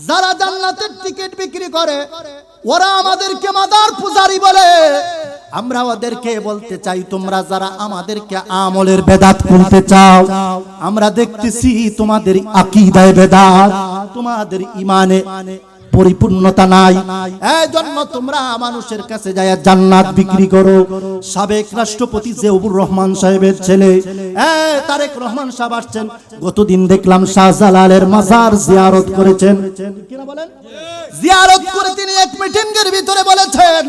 যারা জান্নাতের টিকিট বিক্রি করে ওরা আমাদেরকে মাদার পূজারি বলে। আমরা ওদেরকে বলতে চাই, তোমরা যারা আমাদেরকে আমলের বেদাত খুলতে চাও, আমরা দেখতেছি তোমাদের আকীদায় বেদাত, তোমাদের ঈমানে পরিপূর্ণতা নাই, এই জন্য তোমরা মানুষের কাছে যায় জান্নাত বিক্রি করো। সাবেক রাষ্ট্রপতি জিয়াউর রহমান সাহেবের ছেলে তারেক রহমান সাহেব আসছেন, গতদিন দেখলাম শাহজালালের মাজার জিয়ারত করেছেন, কিনা বলেন? জিয়ারত করে তিনি এক মিটিংয়ের ভিতরে বলেছেন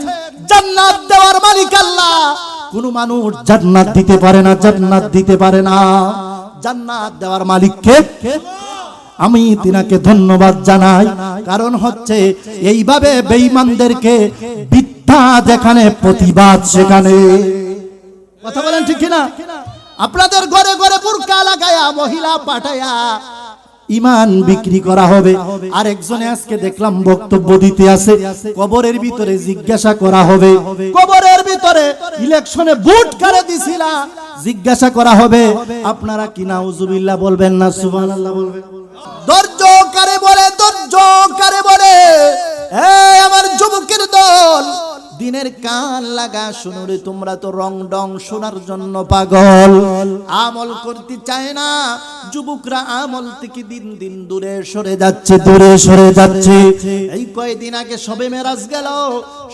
জান্নাত দেওয়ার মালিক আল্লাহ, কোন মানুষ জান্নাত দিতে পারে না, জান্নাত দিতে পারে না, জান্নাত দেওয়ার মালিক কে? আমি তিনাকে ধন্যবাদ জানাই, কারণ হচ্ছে এইভাবে বেঈমানদেরকে মিথ্যা যেখানে প্রতিবাদ সেখানে। কথা বলেন ঠিক কিনা? আপনাদের ঘরে ঘরে বুরকা লাগায়া মহিলা পাঠায়া ঈমান বিক্রি করা হবে। আর একজনে আজকে দেখলাম বক্তব্য দিতে আছে, কবরের ভিতরে জিজ্ঞাসা করা হবে, কবরের ভিতরে ইলেকশনে ভোট কারে দিছিলা জিজ্ঞাসা করা হবে। আপনারা কি নাউজুবিল্লাহ বলবেন না সুবহানাল্লাহ বলবেন? ধৈর্য কারে বলে, ধৈর্য কারে বলে? আমার যুবকের দল, দিনের কান লাগা শুনো রে, তোমরা তো রং ডং শোনার জন্য পাগল, আমল করতে চায় না। যুবকরা আমল থেকে দিন দিন দূরে সরে যাচ্ছে, দূরে সরে যাচ্ছে। এই কয়েকদিন আগে শবে মেরাজ গেল,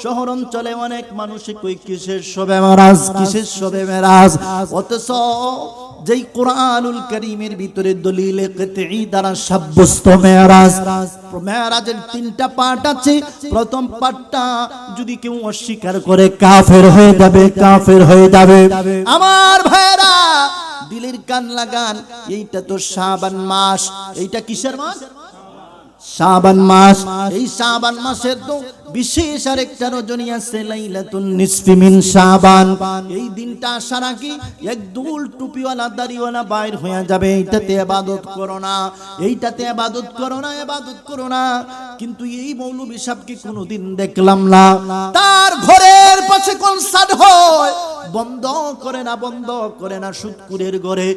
শহর অঞ্চলে অনেক মানুষ কই কিসের শবে মেরাজ, কিসের শবে মেরাজ, অথচ যেই কোরআনুল কারীমের ভিতরে দলিলে কিতঈ দ্বারা সাব্যস্ত মেরাজ, মেরাজের তিনটা পার্ট আছে। প্রথম পার্টটা যদি কেউ অস্বীকার করে কাফের হয়ে যাবে, কাফের হয়ে যাবে। আমার ভাইরা দিলের কান লাগান, এইটা তো শাবান মাস। এইটা কিসের মাস? শাবান মাস। এই শাবান মাসের তো বিশেষ আরেকটা রজনী আছে, লাইলাতুন নিসফি মিন শাবান। এই দিনটা আসার আগে এক দুল টুপিওয়ালা দাড়িওয়ালা বাইর হয়ে যাবে, এইটাতে ইবাদত করো না, এইটাতে ইবাদত করো না, ইবাদত করো না। কিন্তু এই মৌলভী সাহেবকে কোনোদিন দেখলাম না তার ঘরের পাশে কনসার্ট হয়, বন্ধ করে না, বন্ধ করে না। সুদকুরের ঘরে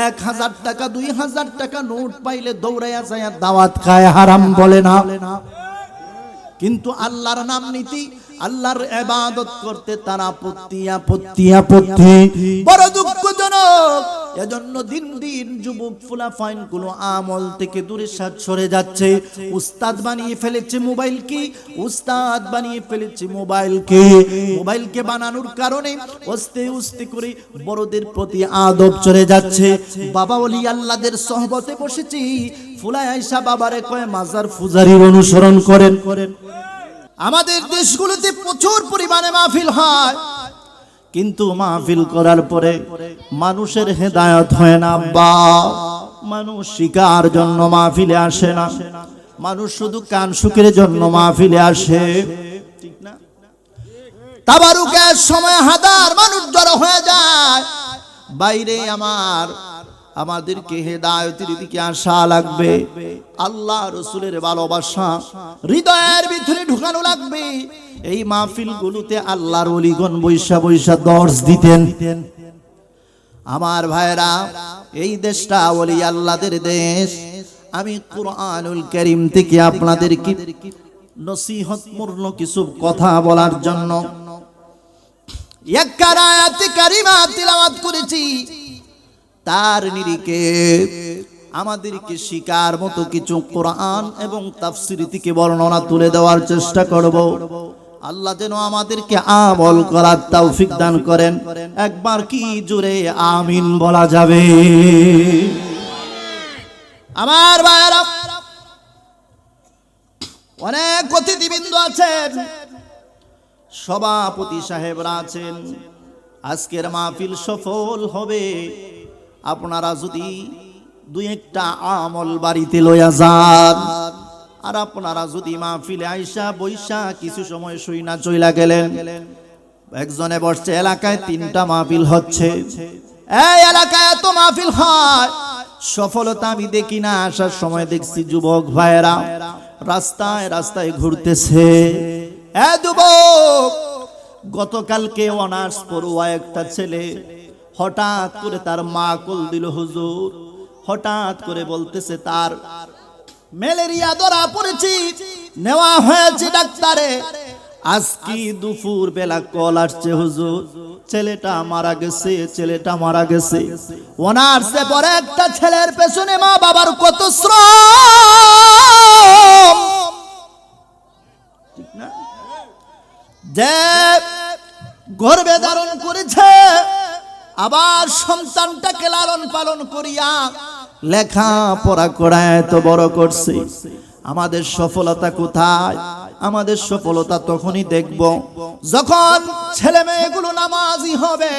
1000 টাকা 2000 টাকা নোট পাইলে দৌড়াইয়া যায় দাওয়াত খায়, হারাম বলে না। কিন্তু আল্লাহর নাম নীতি, আল্লাহর ইবাদত করতে তারা আপত্তি, আপত্তি, আপত্তি। বড় দুঃখজনক। এজন্য দিন দিন যুবক ফুলাফাইন গুলো আমল থেকে দূরে সরে যাচ্ছে। উস্তাদ বানিয়ে ফেলেছে মোবাইলকে, উস্তাদ বানিয়ে ফেলেছে মোবাইলকে। মোবাইলকে বানানোর কারণে আস্তে আস্তে করে বড়দের প্রতি আদব চলে যাচ্ছে। বাবা ওলি আল্লাহদের সহবতে বসেছি, ফুলায় আয়েশা বাবারে কয় মাজার পূজারীর অনুসরণ করেন। আমাদের দেশগুলোতে প্রচুর পরিমাণে মাহফিল হয়, কিন্তু মাহফিল করার পরে মানুষের হেদায়েত হয় না। মানুষ শিকার জন্য মাহফিলে আসে না, মানুষ শুধু কান শুকের জন্য মাহফিলে আসে, ঠিক না? তাবারুকের সময় হাজার মানুষ জড়ো হয়ে যায়। বাইরে আমাদেরকে হেদায়েতের দিকে আসা লাগবে, আল্লাহ রাসূলের ভালোবাসা হৃদয়ের ভিতরে ঢুকানো লাগবে। এই মাহফিল গুলোতে আল্লাহর ওলিগণ বৈশা বৈশা দর্শ দিতেন। আমার ভাইরা, এই দেশটা ওলি আল্লাহদের দেশ। আমি কুরআনুল কারীম থেকে আপনাদেরকে নসিহতপূর্ণ কিছু কথা বলার জন্য এক আয়াতে কারিমা তিলাওয়াত করেছি। তার নিরিখে আমাদেরকে শিকার মতো কিছু কোরআন এবং তাফসীর থেকে বর্ণনা তুলে দেওয়ার চেষ্টা করব। আল্লাহ যেন আমাদেরকে আমল করার তৌফিক দান করেন। একবার কি জোরে আমিন বলা যাবে? আমার ভাইরা, অনেক অতিথিবৃন্দ আছেন, সভাপতি সাহেবরা আছেন। আজকের মাহফিল সফল হবে আপনারা যদি দুই একটা আমল বাড়িতে লইয়া যান। আর আপনারা যদি মাহফিলে আইসা বৈশা কিছু সময় শুই না চইলা গেলেন। একজনে বসছে এলাকায় 3টা মাহফিল হচ্ছে, এই এলাকায় এত মাহফিল হয়, সফলতা আমি দেখি না। আসার সময় দেখছি যুবক ভাইয়েরা রাস্তায় রাস্তায় ঘুরতেছে। যুবক, গতকালকে অনার্স পড়ুয়া একটা ছেলে হঠাৎ করে তার মা কল দিল হুজুর। হঠাৎ করে বলতেছে তার ম্যালেরিয়া ধরা পড়েছি, নেওয়া হয়েছে ডাক্তারে। আজকে দুপুর বেলা কল আসছে, হুজুর ছেলেটা মারা গেছে, ছেলেটা মারা গেছে। অনার্সে পরে একটা ছেলের পেছনে মা বাবার কত শ্রম, ঠিক না? যে গর্ভে ধারণ করেছে, আবার সন্তানটাকে লালন পালন করিয়া লেখা পড়া করায় এত বড় করছে। আমাদের সফলতা কোথায়? আমাদের সফলতা তখনই দেখব যখন ছেলে মেয়েগুলো নামাজি হবে,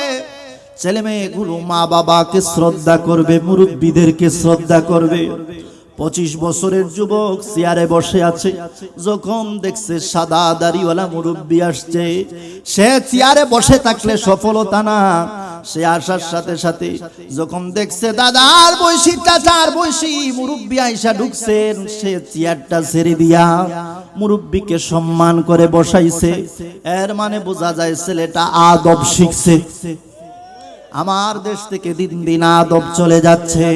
ছেলে মেয়েগুলো মা বাবাকে শ্রদ্ধা করবে, মুরব্বীদেরকে শ্রদ্ধা করবে। 25 বছরের যুবক চেয়ারে বসে আছে, যখন দেখছে সাদা দাড়িওয়ালা মুরব্বী আসছে, সে চেয়ারে বসে থাকলে সফলতা না। সে আসার সাথে সাথে যখন দেখছে দাদার বয়সী চাচার বয়সী মুরব্বী আইসা ঢুকছেন, সে চেয়ারটা ছেড়ে দিয়া মুরব্বীকে সম্মান করে বসাইছে। এর মানে বোঝা যায় ছেলেটা আদব শিখছে। আমার দেশ থেকে দিন দিন আদব চলে যাচ্ছে।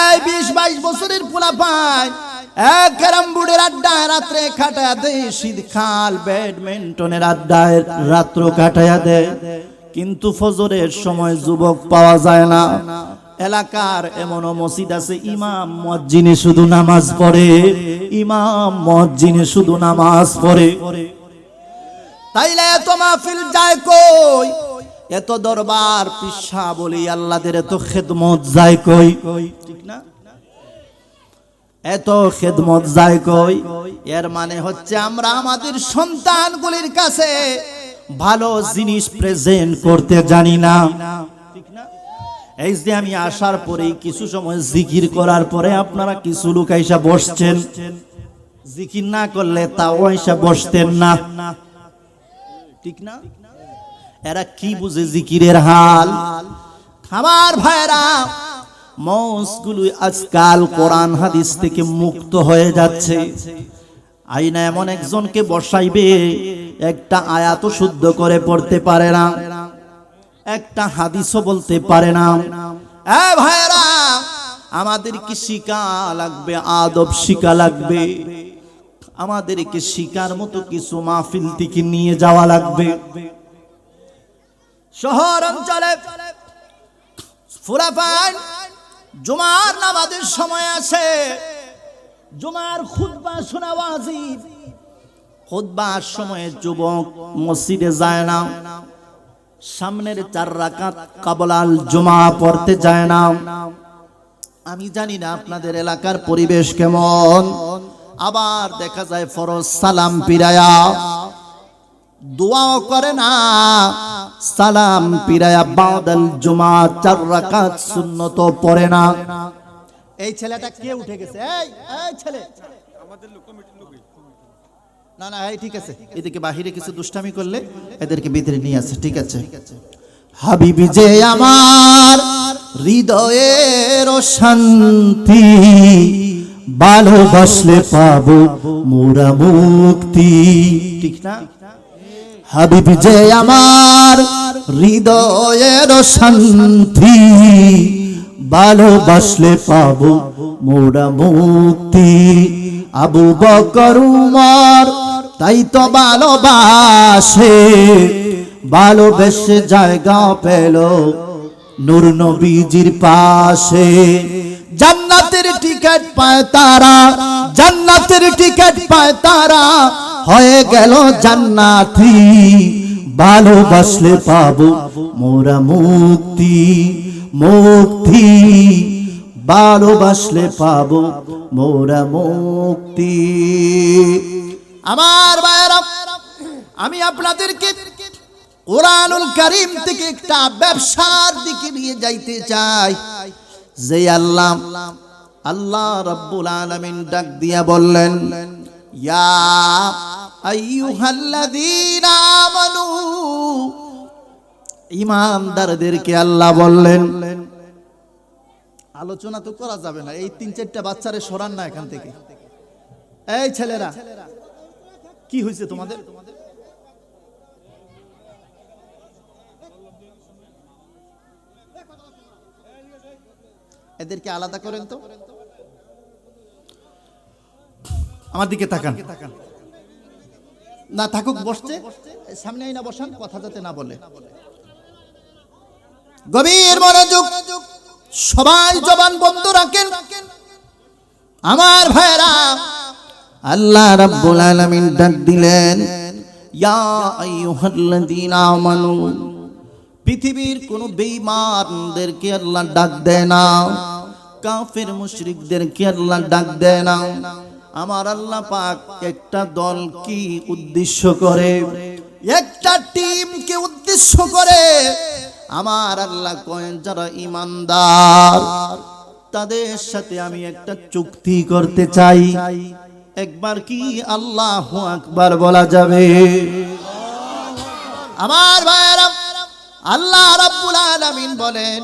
এই 20-22 বছরের পোলাপান ক্যারাম বোর্ডের আড্ডায় রাত্রে কাটায়া দেয়, শীতকাল ব্যাডমিন্টনের আড্ডায় রাত্র কাটায়া দেয়, কিন্তু ফজরের সময় যুবক পাওয়া যায় না। এলাকার এমনও মসজিদ আছে ইমাম মুয়াজ্জিনে শুধু নামাজ পড়ে, ইমাম মুয়াজ্জিনে শুধু নামাজ পড়ে। তাইলে এত মাহফিল যায় কই? এত দরবার পিসা বলি আল্লাহদের এত খেদমত যায় কই? ঠিক না? এত খেদমত যায় কই? এর মানে হচ্ছে আমরা আমাদের সন্তানগুলির কাছে ভালো জিনিস প্রেজেন্ট করতে জানি না, ঠিক না? এই যে আমি আসার পরে কিছু সময় জিকির করার পরে আপনারা কিছু লোক আইসা বসছেন, জিকির না করলে তাও আইসা বসতেন না, ঠিক না? এরা কি বুঝে জিকিরের হাল? আমার ভাইরা, মৌসগুলো আজকাল কোরআন হাদিস থেকে মুক্ত হয়ে যাচ্ছে। আইনা এমন একজনকে বসাইবে, একটা আয়াতও শুদ্ধ করে পড়তে পারে না, একটা হাদিসও বলতে পারে না। এ ভাইরা, আমাদেরকে শিখা লাগবে, আদব শিখা লাগবে, আমাদেরকে শিকার মতো কিছু মাহফিল থেকে নিয়ে যাওয়া লাগবে। শহর অঞ্চলে ফুলাফান জুমার নামাজের সময় আসে, জুমার খুতবা শোনা ওয়াজিব। খুতবার সময়ে যুবক মসজিদে যায় না, সামনের 4 রাকাত কাবলাল জুমা পড়তে যায় না। আমি জানি না আপনাদের এলাকার পরিবেশ কেমন। আবার দেখা যায় ফরজ সালাম পিরায়া দোয়াও করে না, সালাম পিরায়া বাদাল জুমা 4 রাকাত সুন্নত পড়ে না। এই ছেলেটা কে উঠে গেছে? এই ছেলে, আমাদের লোক কমিটির লোক না না, এই ঠিক আছে, এদিকে বাহিরে কিছু দুষ্টামি করলে এদেরকে ভিতরে নিয়ে আসে, ঠিক আছে? হাবিবি যে আমার হৃদয়ের শান্তি, ভালোবাসলে পাবো মোরা মুক্তি, ঠিক না? হাবিবি যে আমার হৃদয়ের শান্তি, ভালোবাসলে পাবো মোরা মুক্তি। আবু বকর উমর তাই তো ভালোবাসে, ভালোবেসে জায়গা পেল নূর নবীজির পাশে। জান্নাতের টিকিট পায় তারা, জান্নাতের টিকিট পায় তারা, হয়ে গেল জান্নাতি। ভালোবাসলে পাবো মোরা মুক্তি, মুক্তি। ভালোবাসলে পাবো মোরা মুক্তি। আমার ভাইরা, আমি আপনাদেরকে কোরআনুল কারীম থেকে একটা ব্যবসার দিকে নিয়ে যাইতে চাই। যে আল্লাহ রাব্বুল আলামিন ডাক দিয়া বললেন, ইয়া আইয়ুহাল্লাযীনা আমানু, ঈমানদারদেরকে আল্লাহ বললেন। আলোচনা তো করা যাবে না, এই 3-4টা বাচ্চারে সরান না এখান থেকে। এই ছেলেরা, কি হয়েছে তোমাদের? এদেরকে আলাদা করেন তো। আমার দিকে তাকান না, থাকুক, বসছে সামনে আইনা বসান, কথা যাতে না বলে। গভীর মনোযোগ, সবাই জবান বন্ধ রাখেন আমার ভাইরা। আল্লাহ রাব্বুল আলামিন ডাক দিলেন, ইয়া আইয়ুহাল্লাযীনা আমানু। পৃথিবীর কোন বেঈমানদেরকে আল্লাহ ডাক দেয় না, কাফের মুশরিকদেরকে আল্লাহ ডাক দেয় না। আমার আল্লাহ পাক একটা দলকে উদ্দেশ্য করে, একটা টিমকে উদ্দেশ্য করে আমার আল্লাহ কয়েন যারা ঈমানদার তাদের সাথে আমি একটা চুক্তি করতে চাই। একবার কি আল্লাহু আকবার বলা যাবে? আমার ভাইরা, আল্লাহ রাব্বুল আলামিন বলেন,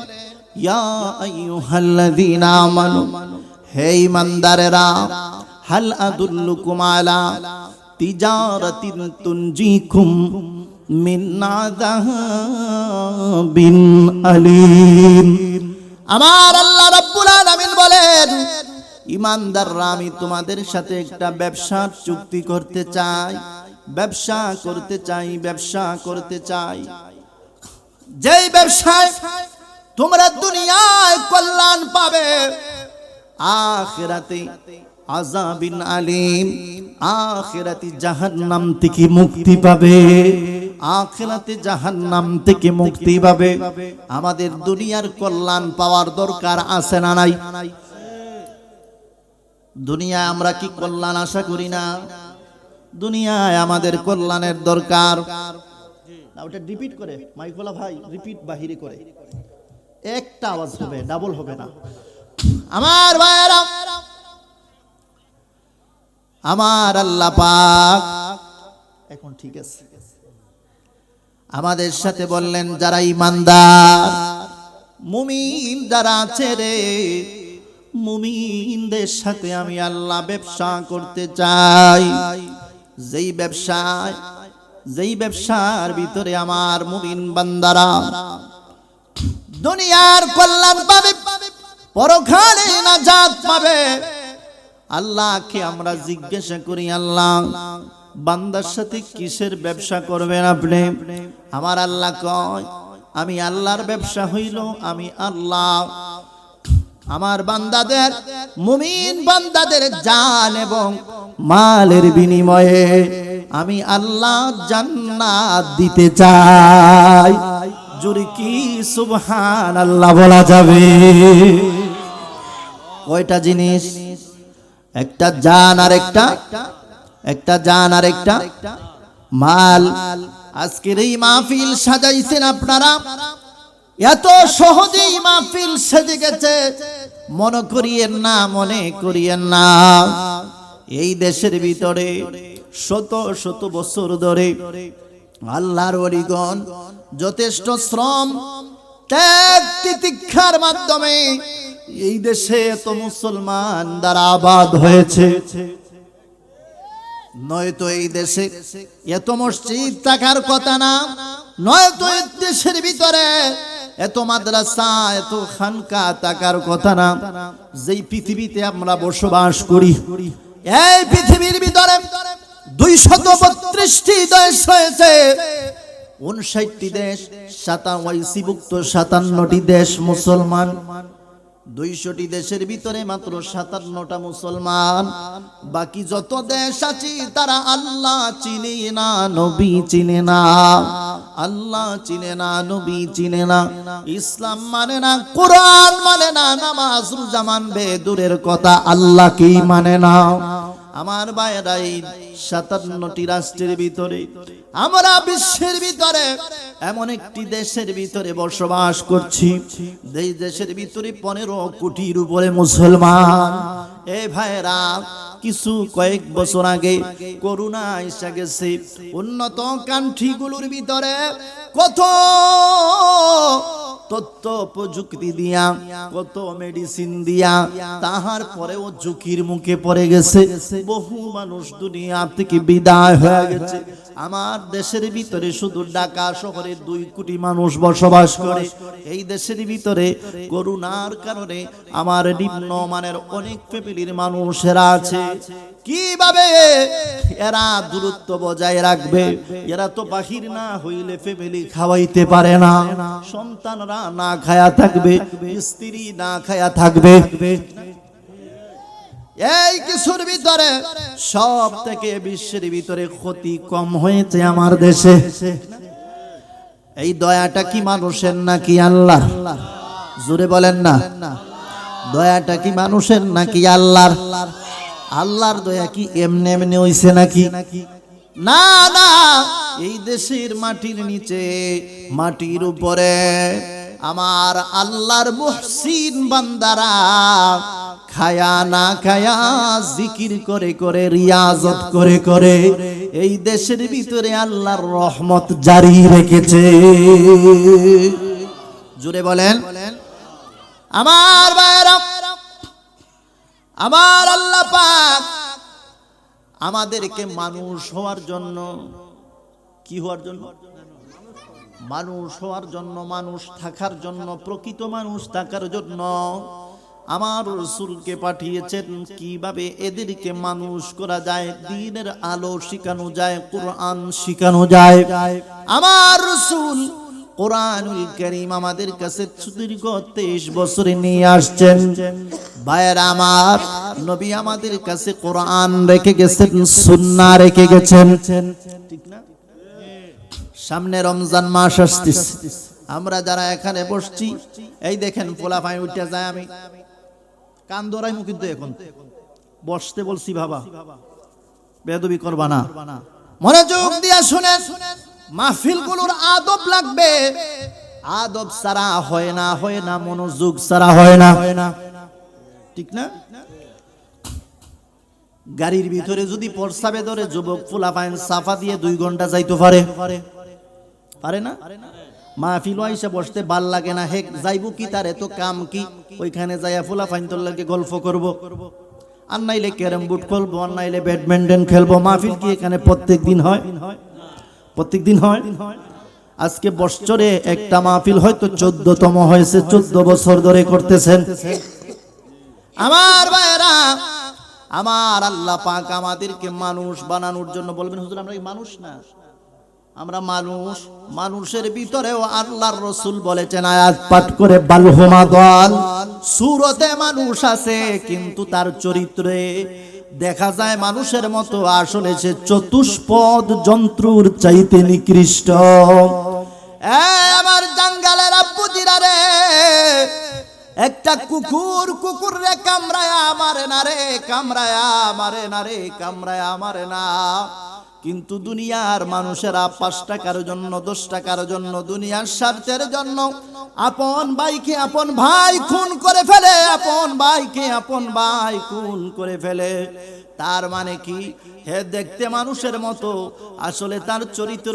ইয়া আইয়ুহাল্লাযীনা আমানু, হে ঈমানদারেরা, হাল আদুল্লুকুম আলা তিজারাতিন তুনজিকুম মিন আযাবিন আলীম। আমার আল্লাহ রাব্বুল আলামিন বলেন, ঈমানদাররা, আমি তোমাদের সাথে একটা ব্যবসার চুক্তি করতে চাই, ব্যবসা করতে চাই, ব্যবসা করতে চাই। যেই ব্যবসায় তোমরা দুনিয়ায় কল্যাণ পাবে, আখিরাতে আযাবিন আলীম, আখিরাতে জাহান্নাম থেকে মুক্তি পাবে, আখিরাতে জাহান্নাম থেকে মুক্তি পাবে। আমাদের দুনিয়ার কল্যাণ পাওয়ার দরকার আছে না নাই? দুনিয়ায় আমরা কি কল্যাণ আশা করি না? দুনিয়ায় আমাদের কল্যাণের দরকার। না, ওটা রিপিট করে মাইকওয়ালা ভাই, রিপিট বাহিরে করে, একটা আওয়াজ হবে, ডাবল হবে না। আমার ভাইরা, আমার আল্লাহ পাক এখন ঠিক আছে আমাদের সাথে বললেন, যারা ঈমানদার মুমিন যারা আছে রে, মুমিনদের সাথে আমি আল্লাহ ব্যবসা করতে চাই। যেই ব্যবসার ভিতরে আমার মুমিন বান্দারা দুনিয়ার কল্যাণ পাবে, পরকালে নাজাত পাবে। আল্লাহকে আমরা জিজ্ঞাসা করি, আল্লাহ বান্দার সাথে কিসের ব্যবসা করবেন আপনি? আমার আল্লাহ কয়, আমি আল্লাহর ব্যবসা হইল, আমি আল্লাহ আমার বান্দাদের, মুমিন বান্দাদের জান এবং মালের বিনিময়ে আমি আল্লাহ জান্নাত দিতে চাই। জোরে কি সুবহানাল্লাহ বলা যাবে? কয়টা জিনিস? একটা জান আর একটা জান আর একটা মাল। আজকের এই মাহফিল সাজাইছেন আপনারা, এত সহজেই মাহফিল সেজে গেছে মনে করিয়েন না, মনে করিয়েন না। এই দেশের ভিতরে শত শত বছর ধরে আল্লাহর ওলিগণ যথেষ্ট শ্রম ত্যাগ তিতিক্ষার মাধ্যমে এই দেশে এত মুসলমান দ্বারা আবাদ হয়েছে। নয়তো এই দেশে এত মসজিদ থাকার কথা না, নয়তো এই দেশের ভিতরে এত মাদ্রাসা, এত খানকা থাকার কথা না। যেই পৃথিবীতে আমরা বসবাস করি, এই পৃথিবীর ভিতরে 232টি দেশ রয়েছে, 59টি দেশ, 57টি দেশ মুসলমান। 200টি দেশের ভিতরে মাত্র 57টা মুসলমান। বাকি যত দেশ আছে তারা আল্লাহ চিনে না, নবী চিনে না, আল্লাহ চিনে না, নবী চিনে না, ইসলাম মানে না, কোরআন মানে না, নামাজ রোজা মানবে দূরের কথা, আল্লাহকেই মানে না। আমার ভাইরা, এই 57টি রাষ্ট্রের ভিতরে আমরা বিশ্বের ভিতরে এমন একটি দেশের ভিতরে বসবাস করছি, এই দেশের ভিতরে 15 কোটির উপরে মুসলমান। এই ভাইরা, কিছু কয়েক বছর আগে করোনা এসে গেছে। উন্নত কান্ট্রিগুলোর ভিতরে কত তথ্য প্রযুক্তি দিয়া, কত মেডিসিন দিয়া, তাহার পরেও ঝুঁকির মুখে পড়ে গেছে। বহু মানুষ দুনিয়া থেকে বিদায় হয়ে গেছে। আমার দেশের ভিতরে শুধু ঢাকা শহরে 2 কোটি মানুষ বসবাস করে। এই দেশের ভিতরে করোনার কারণে আমার নিম্নমানের অনেক ফ্যামিলির মানুষেরা আছে। কিভাবে এরা দূরত্ব বজায় রাখবে? এরা তো বাহির না হইলে ফ্যামিলি খাওয়াইতে পারে না, সন্তানরা না খায়া থাকবে, স্ত্রী না খায়া থাকবে। এই কিছুর ভিতরে সব থেকে বিশ্বের ভিতরে ক্ষতি কম হয়েছে আমার দেশে। এই দয়াটা কি মানুষের নাকি আল্লাহর? জোরে বলেন না। দয়াটা কি মানুষের নাকি আল্লাহর? আল্লাহর দয়া কি এমনি এমনি হইছে নাকি? না না, এই দেশের মাটির নিচে, মাটির উপরে আমার আল্লাহর মুহসিন বান্দারা খায়া না খায়া জিকির করে করে, রিয়াজত করে করে এই দেশের ভিতরে আল্লাহর রহমত জারি রেখেছে। জোরে বলেন আমার ভাইরা। আমার আল্লাহ পাক আমাদেরকে মানুষ হওয়ার জন্য, কি হওয়ার জন্য? মানুষ হওয়ার জন্য, মানুষ থাকার জন্য, প্রকৃত মানুষ থাকার জন্য আমার রাসূলকে পাঠিয়েছেন। কিভাবে এদেরকে মানুষ করা যায়, দ্বীনের আলো শিখানো যায়, কোরআন শিখানো যায়। আমার রাসূল কোরআনুল কারীম আমাদের কাছে দীর্ঘ 23 বছরে নিয়ে আসছেন। ভাইয়েরা আমার, নবী আমাদের কাছে কোরআন রেখে গেছেন, সুন্নাহ রেখে গেছেন, ঠিক না? সামনে রমজান মাস আসতেছে, আমরা যারা এখানে বসছি, এই দেখেন পোলা ভাই উঠে যায়, আমি কান ধরাই মুখ, কিন্তু এখন বসতে বলছি, বাবা বেয়াদবি করবা না, মনোযোগ দিয়া শুনেন। মাহফিলগুলোর আদব লাগবে, আদব ছাড়া হয় না, হয় না, মনোযোগ ছাড়া হয় না, ঠিক না? গাড়ির ভিতরে যদি প্রস্রাবে ধরে যুবক ফুলা পাইন সাফা দিয়ে 2 ঘন্টা যাইতে পারে, পারে না? মাহফিল আইসা বসতে ভাল লাগে না, হেক যাইবো কি, তার এত কাম কি? ওইখানে যাইয়া ফুলা পাইন তোর লাগে গল্প করব, আর নাইলে ক্যারাম বোর্ড খেলবো, আর নাইলে ব্যাডমিন্টন খেলবো। মাহফিল কি এখানে প্রত্যেক দিন হয়? প্রত্যেক দিন হয়? আজকে বছরে একটা মাহফিল হয়তো 14তম হয়েছে, 14 বছর ধরে করতেছেন। আমার ভাইরা, আমার আল্লাহ পাক আমাদেরকে মানুষ বানানোর জন্য বলবেন, হুজুর আমরা কি মানুষ না? আমরা মানুষ। মানুষের ভিতরেও আল্লাহর রাসূল বলেছেন, আয়াত পাঠ করে, বালহুমা দাল, সূরতে মানুষ আছে কিন্তু তার চরিত্রে দেখা যায় মানুষের মতো, আসলে সে চতুষ্পদ জন্তুর চাইতে নিকৃষ্ট। আমার জাঙ্গালের আব্বুজিরা রে, একটা কুকুর রে কামড়ায়া মারে না রে, কামড়ায়া মারে না রে, কামড়ায়া মারে না। কিন্তু দুনিয়ার মানুষেরা 5 টাকার জন্য, 10 টাকার জন্য, দুনিয়ার স্বার্থের জন্য আপন ভাইকে আপন ভাই খুন করে ফেলে, আপন ভাইকে আপন ভাই খুন করে ফেলে। তার মানে কি? হে দেখতে মানুষের মতো, আসলে তার চরিত্র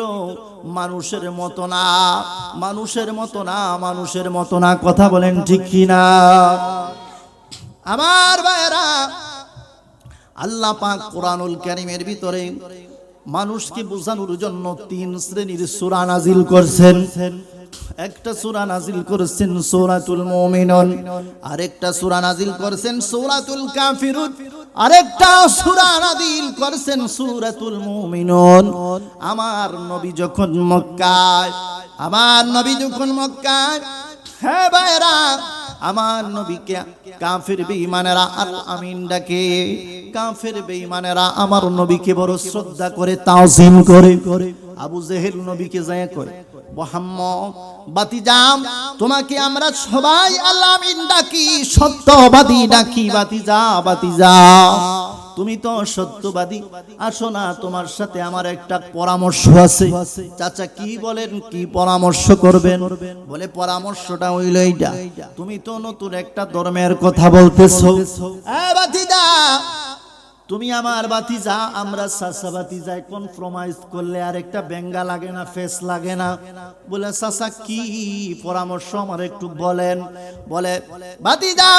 মানুষের মতো না, মানুষের মতো না, মানুষের মতো না। কথা বলেন ঠিক কি না? আমার ভাইরা, আল্লাহ পাক কোরআনুল কারীমের ভিতরে মানুষকে বোঝানোর জন্য 3 শ্রেণীর সূরা নাজিল করেছেন। একটা সূরা নাজিল করেছেন সূরাতুল মুমিনুন, আরেকটা সূরা নাজিল করেছেন সূরাতুল কাফিরুন, আরেকটা সূরা নাজিল করেছেন সূরাতুল মুমিনুন। আমার নবী যখন মক্কায়, হে ভাইরা, আমার নবীকে কাফির বেঈমানেরা আল আমিন ডাকে। কাফির বেঈমানেরা আমার নবীকে বড় শ্রদ্ধা করে, তাওযীম করে। আবু জেহেল নবীকে যায় কয়, মুহাম্মদ বাতিজাম, তোমাকে আমরা সবাই আল আমিন ডাকি, সত্যবাদী ডাকি, বাতিজা বাতিজা, তুমি তো সত্যবাদী, আসো না, তোমার সাথে আমার একটা পরামর্শ আছে। চাচা কি বলেন, কি পরামর্শ করবেন? বলে পরামর্শটা হইল এইটা, তুমি তো নতুন একটা ধর্মের কথা বলতেছো, বাতিজা তুমি আমার বাতিজা, আমরা চাচা বাতিজায় কম্প্রোমাইজ করলে আর একটা বেঙ্গা লাগে না, ফেস লাগে না। বলে চাচা কি পরামর্শ আমার একটু বলেন। বলে বাতিজা,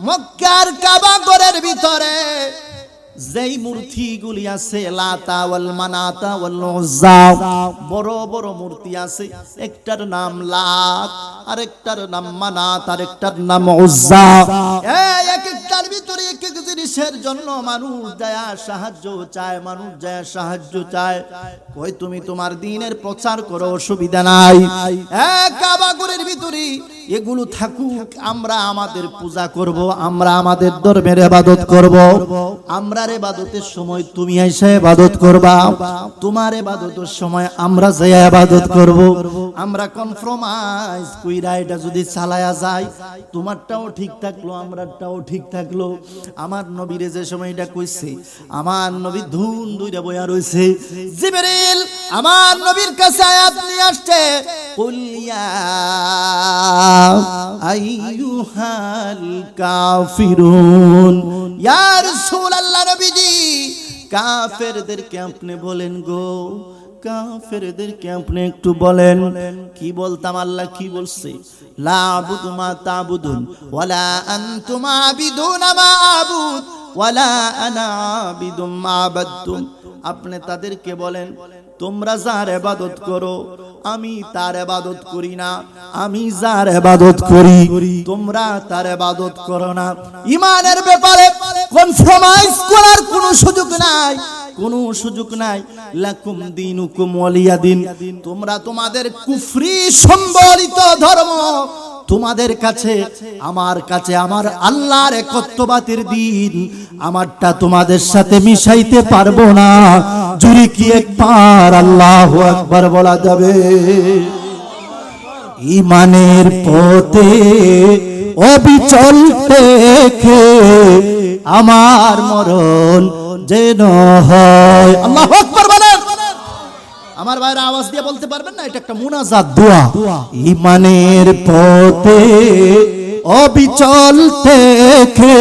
মক্কার কাবা ঘরের ভিতরে যেই মূর্তিগুলি আছে লাতা ওয়াল মানাতা ওয়াল উজ্জা, বড় বড় মূর্তি আছে, একটার নাম লাত, আরেকটার নাম মানাত, আরেকটার নাম উজ্জা। এই এক একটার ভিতরে এক এক জিনিসের জন্য মানুষ যায় সাহায্য চায়, মানুষ যায় সাহায্য চায়। কই তুমি তোমার দ্বীনের প্রচার করো, অসুবিধা নাই। কাবা ঘরের ভিতরে এগুলো থাকুক, আমরা আমাদের পূজা করব, আমরা আমাদের ধর্মের ইবাদত করব। আমরা ইবাদতের সময় তুমি এসে ইবাদত করবা, তোমার ইবাদতের সময় আমরা যে ইবাদত করব। আমরা কনফ্রমাইজ কইরা এটা যদি চালায়া যায়, তোমারটাও ঠিক থাকলো, আমরারটাও ঠিক থাকলো। আমার নবীরে যে সময় এটা কইছে, আমার নবী ধুন দুইটা বইয়া রইছে। জিবরিল আমার নবীর কাছে আয়াত নিয়ে আসছে, কুলিয়া আইয়ুহাল কাফিরুন, ইয়া রাসূলুল্লাহ নবীজি কাফেরদেরকে আপনি বলেন গো, কাফেরদেরকে আপনি একটু বলেন। কি বলতাম? আল্লাহ কি বলছে? লা আবুদু মা তা'বুদুন ওয়ালা আনতুম আবিদুনা মা আবুদ ওয়ালা আনা আবিদুম মা আবাদতুম। আপনি তাদেরকে বলেন তোমরা যার ইবাদত করো আমি তার ইবাদত করি না, আমি যার ইবাদত করি তোমরা তার ইবাদত করো না। ঈমানের ব্যাপারে কনফ্রমাইজ করার কোনো সুযোগ নাই, কোনো সুযোগ নাই। লাকুম দীনুকুম ওয়ালিয়া দিন। তোমরা তোমাদের কুফরি সম্বলিত ধর্ম, তোমাদের কাছে আমার কাছে আমার আল্লাহর একত্ববাদের দিন, আমারটা তোমাদের সাথে মিশাইতে পারবো না। জুরি কি একবার আল্লাহু আকবার বলা যাবে? ঈমানের পথে অবিচল থেকে আমার মরণ যেন হয়। আল্লাহু আকবার বলেন। আমার ভাইরা আওয়াজ দিয়ে বলতে পারবেন না? এটা একটা মুনাজাত দোয়া। ঈমানের পথে অবিচল থেকে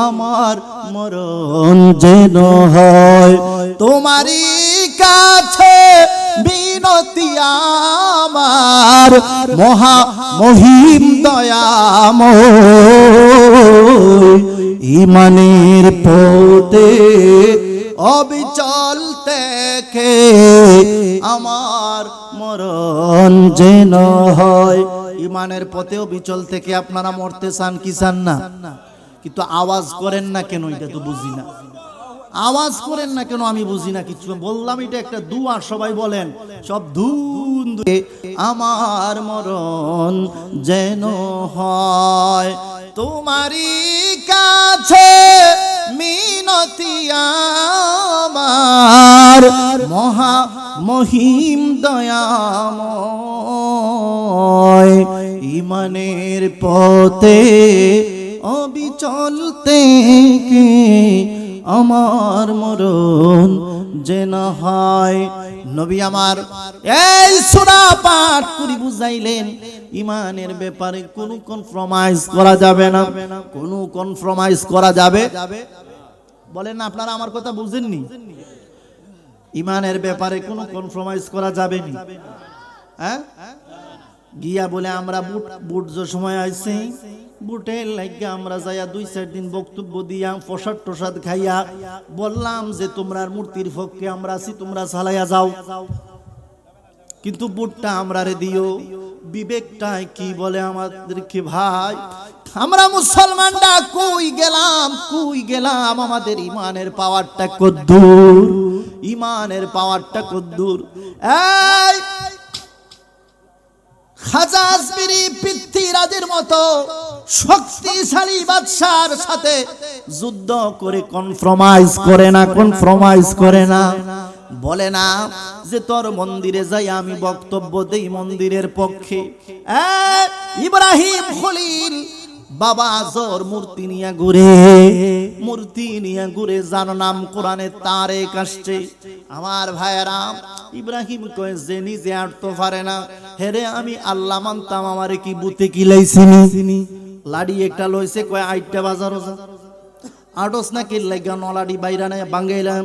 আমার মরণ যেন হয়, তোমারই কাছে বিনতি আমার মহা মহিম দয়াময়। ঈমানের পথে অবিচল থেকে আমার মরণ যেন হয়। ঈমানের পথে অবিচল থেকে আপনারা মরতে চান কি চান না? কিন্তু আওয়াজ করেন না কেন? এটা তো বুঝি না। আওয়াজ করেন না কেন? আমি বুঝি না কিছু। বললাম এটা একটা দুয়া, সবাই বলেন সব ধুন ধুয়ে আমার মরণ যেন হয়, তোমারই কাছে মিনতি আমার মহা মহিম দয়াময়। ঈমানের পথে অবিচল থেকে আমার মরণ যেন হয়। নবী আমার এই সূরা পাঠ করে বুঝাইলেন ঈমানের ব্যাপারে কোনো কম্প্রোমাইজ করা যাবে না, কোনো কম্প্রোমাইজ করা যাবে। বলেন না আপনারা আমার কথা বুঝেননি? ঈমানের ব্যাপারে কোনো কম্প্রোমাইজ করা যাবে না। হ্যাঁ গিয়া বলে আমরা বুট যে সময় আইছে বুটের লাগে আমরা যাইয়া 2-4 দিন বক্তব্য দিয়া প্রসাদ টোসাদ খাইয়া বললাম যে তোমরা মূর্তির পক্ষে আমরা আছি, তোমরা চালাইয়া যাও, কিন্তু বুটটা আমরা রে দিও। বিবেকটা কি বলে আমাদেরকে? ভাই আমরা মুসলমানরা কই গেলাম, কই গেলাম? আমাদের ঈমানের পাওয়ারটা কদ্দূর, ঈমানের পাওয়ারটা কদ্দূর? এই খাজা আজমিরি পৃথ্বীরাজের মতো শক্তিশালী বাদশার সাথে যুদ্ধ করে কনফ্রমাইজ করে না, কনফ্রমাইজ করে না। বলে না যে তোর মন্দিরে যাই আমি বক্তব্য দেই মন্দিরের পক্ষে। ইব্রাহিম খলিল বাবা আজর মূর্তি নিয়ে ঘুরে, মূর্তি নিয়ে ঘুরে, যার নাম কোরআনে তারেক আসছে। আমার ভাইয়েরা ইব্রাহিম কয়ে যে নিজে আটতে পারে না, হেরে আমি আল্লাহ মানতাম, আমারে কি বুতে কি লাইছিনি? লাড়ি একটা লইছে, কয় 8টা বাজার আটস না কি লাগা নলাডি বাইরানে বাঙ্গাইলাম।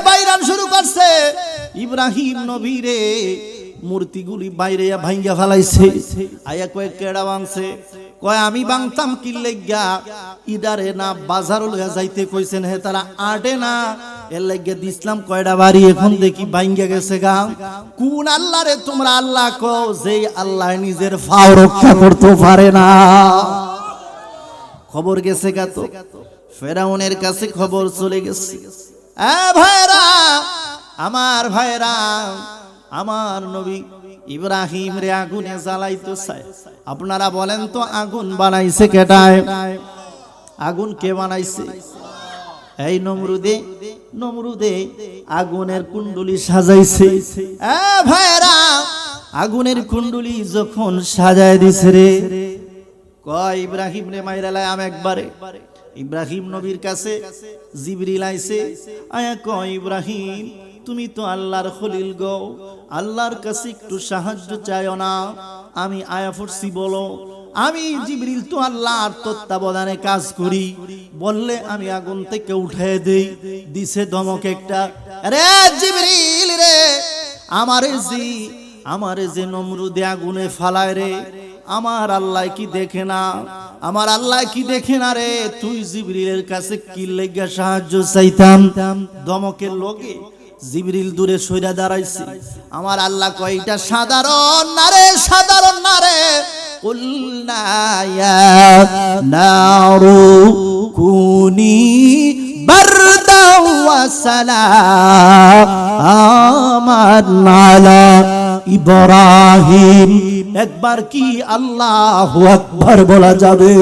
বাইরান শুরু করছে। ইব্রাহিম নবীরে মূর্তিগুলি বাইরে ভাঙ্গা ফেলাইছে। আয়া কয়েক কেডা ভাঙছে, কয় আমি বাংতাম কি লাগিয়া ইদারে না বাজার লইয়া যাইতে কইছেন হে তারা আটে না এর লাগিয়া দিছিলাম কয়টা বাড়ি এখন দেখি ভাঙ্গা গেছে গা। কোন আল্লাহ রে তোমরা আল্লাহ কও যে আল্লাহ নিজের ফাও রক্ষা করতে পারে না? খবর গেছে গা তো ফেরাউনের কাছে খবর চলে গেছে। ভাইরা আমার ভাইরা, আমার নবী ইব্রাহিম রে আগুনে জ্বালাইতে চায়। আপনারা বলেন তো আগুন বানাইছে কেটায়? আগুন কে বানাইছে? এই নমরুদে আগুনের কুণ্ডুলি সাজাইছে। ভাইরা আগুনের কুণ্ডুলি যখন সাজায় দিছে রে, কয় ইব্রাহিম রে মাইরালাম একবারে। ইব্রাহিম নবীর কাছে জিবরিল আইছে, আয়া কয় ইব্রাহিম তুমি তো আল্লাহর খলিল গো, আল্লাহর কাছে একটু সাহায্য চাইও না? আমি আয়া পড়ছি বলো। আমি জিবরিল তো আল্লাহর তত্ত্বাবধানে কাজ করি, বললে আমি আগুন থেকে উঠে দেই। দিছে ধমক একটা, রে জিবরিল রে আমারে যে নমরুদে আগুনে ফালায় রে, আমার আল্লাহ কি দেখে না? আমার আল্লাহ কি দেখে না রে? তুই জিবরিলের কাছে কি লাগা সাহায্য চাইতাম? ধমকের লোকে জিবরিল দূরে সইরা দাঁড়াইছে। আমার আল্লাহ কয় এটা সাধারণ না রে, সাধারণ না রে। কুলনা ইয়া নারু কুনি বারদাও ওয়া সালামান আলা ইব্রাহিম। একবার কি আল্লাহু আকবার বলা যাবে?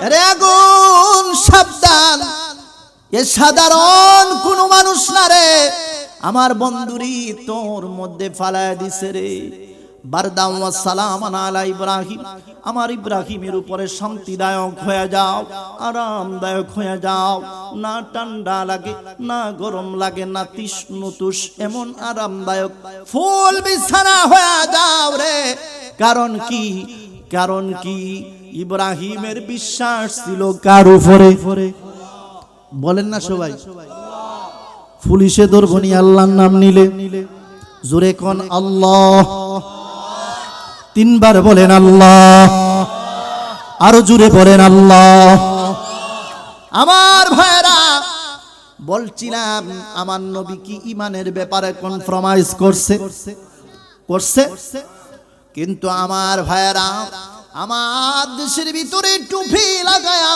আরে আগুন সাবধান, এ সাধারণ কোন মানুষ না রে। আমার বন্ধুরি তোর মধ্যে ফালায় দিছে রে। বারদাম ওয়া সালামান আলা ইব্রাহিম, আমার ইব্রাহিমের উপরে শান্তিদায়ক হয়ে যাও, আরামদায়ক হয়ে যাও। না ঠান্ডা লাগে, না গরম লাগে, না তৃষ্ণতুষ, এমন আরামদায়ক ফুল বিছানা হয়ে যাও রে। কারণ কি ইব্রাহিমের বিশ্বাস ছিল কার উপরে? বলেন না সবাই। পুলিশে ধরবনি আল্লাহর নাম নিলে, জোরে কোন আল্লাহ। তিনবার বলেন আল্লাহ, আরো জোরে বলেন আল্লাহ। আমার ভাইরা বলছিলাম, আমার নবী কি ইমানের ব্যাপারে কম্প্রোমাইজ করছে? কিন্তু আমার ভাইরা, আমার দেশের ভিতরে টুপি লাগায়া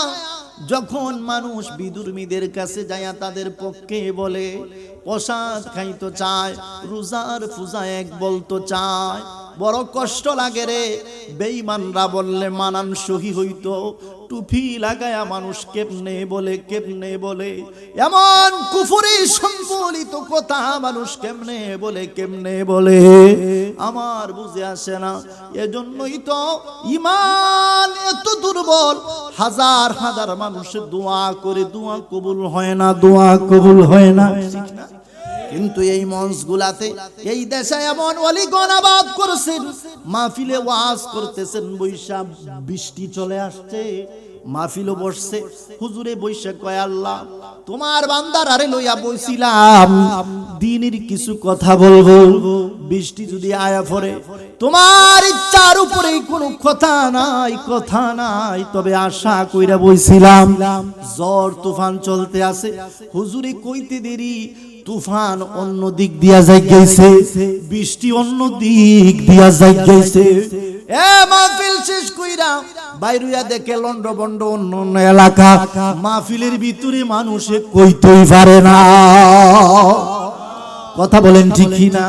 যখন মানুষ বিদুর্মীদের কাছে যায় তাদের পক্ষে বলে প্রসাদ খাইতে চায়, রোজার পূজা এক বলতে চায়, বড় কষ্ট লাগে রে। বেঈমানরা বললে মানান সহি হইতো, টুপি লাগায়া মানুষ কেমনে বলে এমন কুফরি সম্বলিত কথা মানুষ কেমনে বলে আমার বুঝে আসে না। এজন্যই তো ইমান এত দুর্বল। হাজার হাজার মানুষ দোয়া করে, দোয়া কবুল হয় না। কিন্তু এই মঞ্চগুলাতে এই দেশে এমন ওলিগণ আবাদ করেছেন, মাহফিলে ওয়াজ করতেছেন, বৈশাখ বৃষ্টি চলে আসছে, মাহফিলও বসছে, হুজুরে বৈশাখ কয় আল্লাহ তোমার বান্দার আরে লইয়া বইছিলাম দ্বীনের কিছু কথা বলবো, বৃষ্টি যদি আয়া পড়ে তোমার ইচ্ছার উপরে কোনো কথা নাই, তবে আশা কইরা বইছিলাম। ঝড় তুফান চলতে আছে, হুজুরে কইতে দেরি তুফান অন্য দিক দিয়া যাই গেছে, বৃষ্টি অন্য দিক দিয়া যাই গেছে। মাহফিল শেষ কইরা বাইরুয়া দেখে লন্ড বন্ড অন্য এলাকা, মাহফিলের ভিতরে মানুষে কইতেই পারে না। কথা বলেন ঠিক না?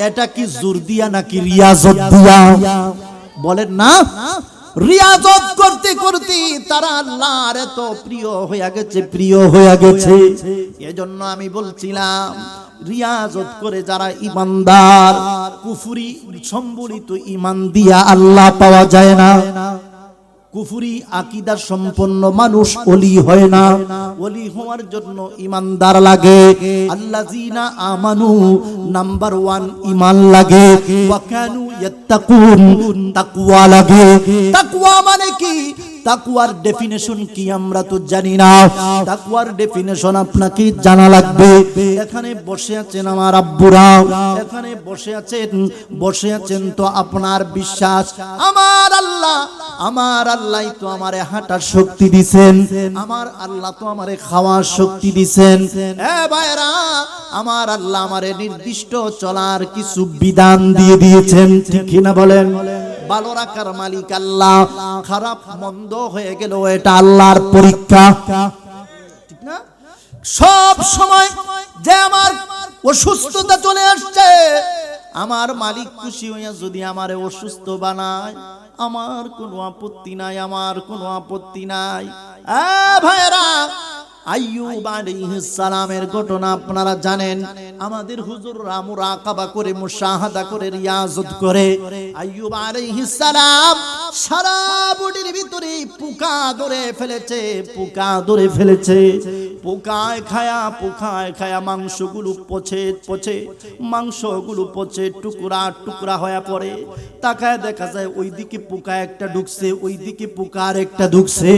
এটা কি জোর দিয়া নাকি রিয়াজত দিয়া? বলেন না। রিয়াজত করতে করতে তারা আল্লাহর এত প্রিয় হয়ে গেছে। এজন্য আমি বলছিলাম, রিয়াজত করে যারা ইমানদার, কুফরি সম্বলিত ইমান দিয়া আল্লাহ পাওয়া যায় না। কুফরি আকীদা সম্পন্ন মানুষ ওলি হয় না। ওলি হওয়ার জন্য ইমানদার লাগে, আল্লাযিনা আমানু নাম্বার 1 ঈমান লাগে, ওয়া কানু ইয়াত্তাকুন তাকওয়া লাগে। তাকওয়া মানে কি? তাকওয়ার ডেফিনেশন কি আমরা তো জানি না। তাকওয়ার ডেফিনেশন আপনাকে জানা লাগবে। এখানে বসে আছেন আমার আব্বুরা, এখানে বসে আছেন তো আপনার বিশ্বাস আমার আল্লাহ তো আমারে হাঁটার শক্তি দিবেন, আমার আল্লাহ তো আমারে খাওয়ার শক্তি দিবেন। এ ভাইরা, আমার আল্লাহ আমারে নির্দিষ্ট চলার কিছু বিধান দিয়ে দিয়েছেন, ঠিক কি না বলেন? ভালো রাখার মালিক আল্লাহ, খারাপ মন্দ হয়ে গেল এটা আল্লাহর পরীক্ষা, ঠিক না? সব সময় যে আমার অসুস্থতা চলে আসছে, আমার মালিক খুশি হইয়া যদি আমারে অসুস্থ বানায়, আমার কোনো আপত্তি নাই, আমার কোনো আপত্তি নাই। ভাইরা, আইয়ুব আলাইহিস সালামের ঘটনা আপনারা জানেন। আমাদের হুজুররা মুরাকাবা করে, মুশাহাদা করে, রিয়াজত করে। আইয়ুব আলাইহিস সালাম সারা বডির ভিতরে পোকা ধরে ফেলেছে, পোকায় খায়া মাংসগুলো পচে টুকরা টুকরা হয়ে পড়ে। তাকায় দেখা যায় ওইদিকে পোকা একটা ঢুকছে, ওইদিকে পোকা আর একটা ঢুকছে।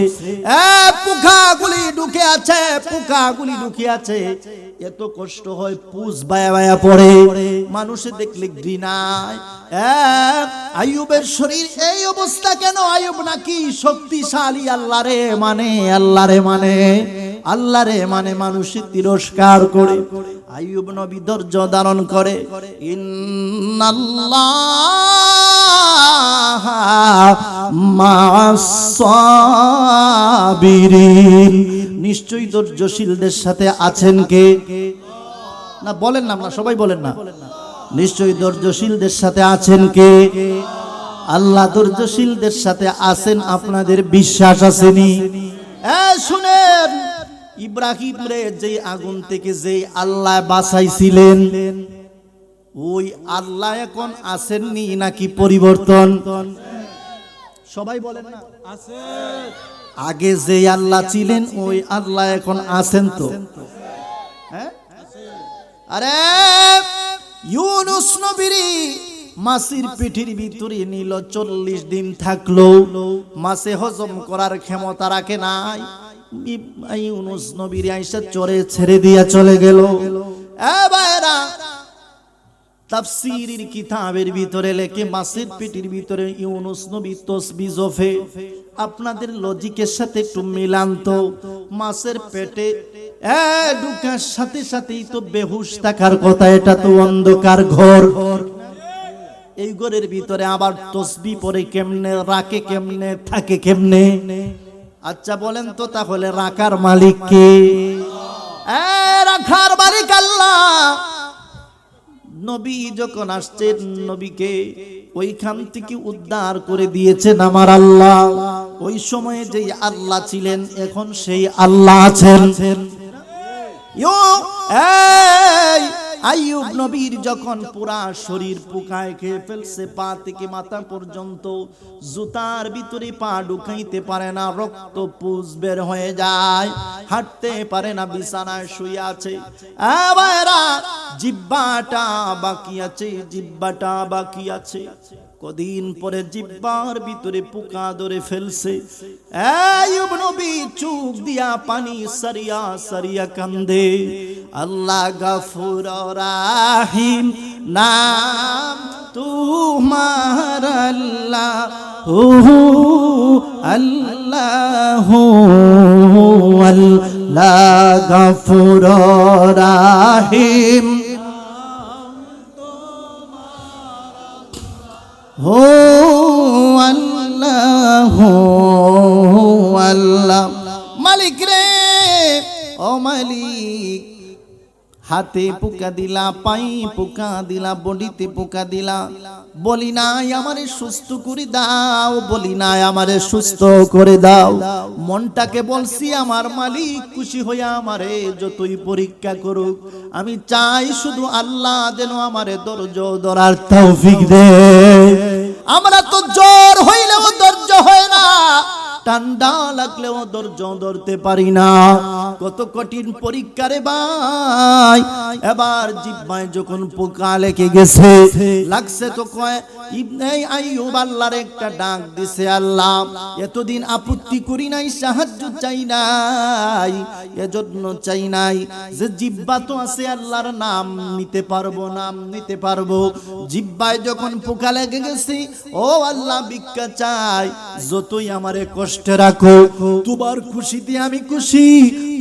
পোকাগুলি ঢুকে আছে, এত কষ্ট হয়, পুষ বায়া পড়ে, মানুষে দেখলে ঘৃণায়। আইয়ুবের শরীর এই অবস্থা কেন? আইয়ুব নাকি শক্তিশালী, আল্লাহরে মানে মানুষে তিরস্কার করে। আইয়ুব নবী ধৈর্য ধারণ করে। ইন্নাল্লাহা মা'আস সাবিরিন, নিশ্চয়ই ধৈর্যশীলদের সাথে আছেন কে? না বলেন না, সবাই বলেন না। নিশ্চয়ই ধৈর্যশীলদের সাথে আছেন কে? আল্লাহ ধৈর্যশীলদের সাথে আছেন। আপনাদের বিশ্বাস আসেনি? শুনেন, ইব্রাহিম রে যে আগুন থেকে যে আল্লাহ বাঁচাইছিলেন, ওই আল্লাহ এখন আসেননি নাকি পরিবর্তন? সবাই বলেন না আছেন। আগে যে আল্লাহ ছিলেন ওই আল্লাহ এখন আছেন তো? আরে ইউনুস নবীরে মাছের পেটের ভিতরে নিল, 40 দিন থাকলো, মাছে হজম করার ক্ষমতা রাখে নাই। ইউনুস নবীরে আইসা চরে ছেড়ে দিয়া চলে গেল। ভাইরা, তাফসীরের কিতাবের ভিতরে লেখে মাছের পেটের ভিতরে ইউনুস নবী তসবিহ জপে। আপনাদের লজিকের সাথে একটু মিলান তো। মাছের পেটে ঢুকার সাথে সাথেই তো বেহুশ থাকার কথা, এটা তো অন্ধকার ঘর। এই ঘরের ভিতরে আবার তসবিহ পড়ে কেমনে, রাখে কেমনে, থাকে কেমনে? আচ্ছা বলেন তো, তাহলে রাখার মালিক কে? রাখার মালিক আল্লাহ। নবী যখন আসছেন, নবীকে ওইখান থেকে উদ্ধার করে দিয়েছেন আমার আল্লাহ। ওই সময়ে যে আল্লাহ ছিলেন, এখন সেই আল্লাহ আছেন। আইয়ুব নবীর যখন পুরা শরীর পোকায় খেয়ে ফেলছে, পা থেকে মাথা পর্যন্ত, জুতার ভিতরে পা ঢুকাইতে পারে না, রক্ত পুষ বের হয়ে যায়, হাঁটতে পারে না, বিছানায় শুয়ে আছে। জিহ্বাটা বাকি আছে। কদিন পরে জিহ্বার ভিতরে পোকা ধরে ফেলছে। আইয়ুব নবী চোখ দিয়া পানি সারিয়া কান্দে। আল্লাহ গফুর রাহিম নাম তোমার, আল্লাহ গফুর রাহিম, হো আল্লাহ আল্লাহ। মালিক রে, ও মালিক, হাতে পোকা দিলা, পাই পোকা দিলা, বডিতে পোকা দিলা, বলি নাই আমারে সুস্থ করে দাও, মনটাকে বলছি আমার মালিক খুশি হইয়া আমারে যতই পরীক্ষা করুক, আমি চাই শুধু আল্লাহ যেন আমারে ধৈর্য ধরার তৌফিক দে। আমরা তো জ্বর হইলেও ধৈর্য হয় না, ঠান্ডা লাগলেও ধৈর্য ধরতে পারি না। কত কঠিন পরীক্ষা রে ভাই। এবার জিহ্বায় যখন পোকা লেগে গেছে, লাগছে তো কয় ইবনে আইয়ুব আল্লাহর একটা ডাক দিছে, আল্লাহ এতদিন আপত্তি করি নাই, সাহায্য চাই নাই, এজন্য চাই নাই যে জিহ্বা তো আছে, আল্লাহর নাম নিতে পারবো, নাম নিতে পারবো। জিহ্বায় যখন পোকা লেগে গেছে, ও আল্লাহ ভিক্ষা চাই, যতই আমারে কষ্টে রাখো, তোমার খুশিতে আমি খুশি,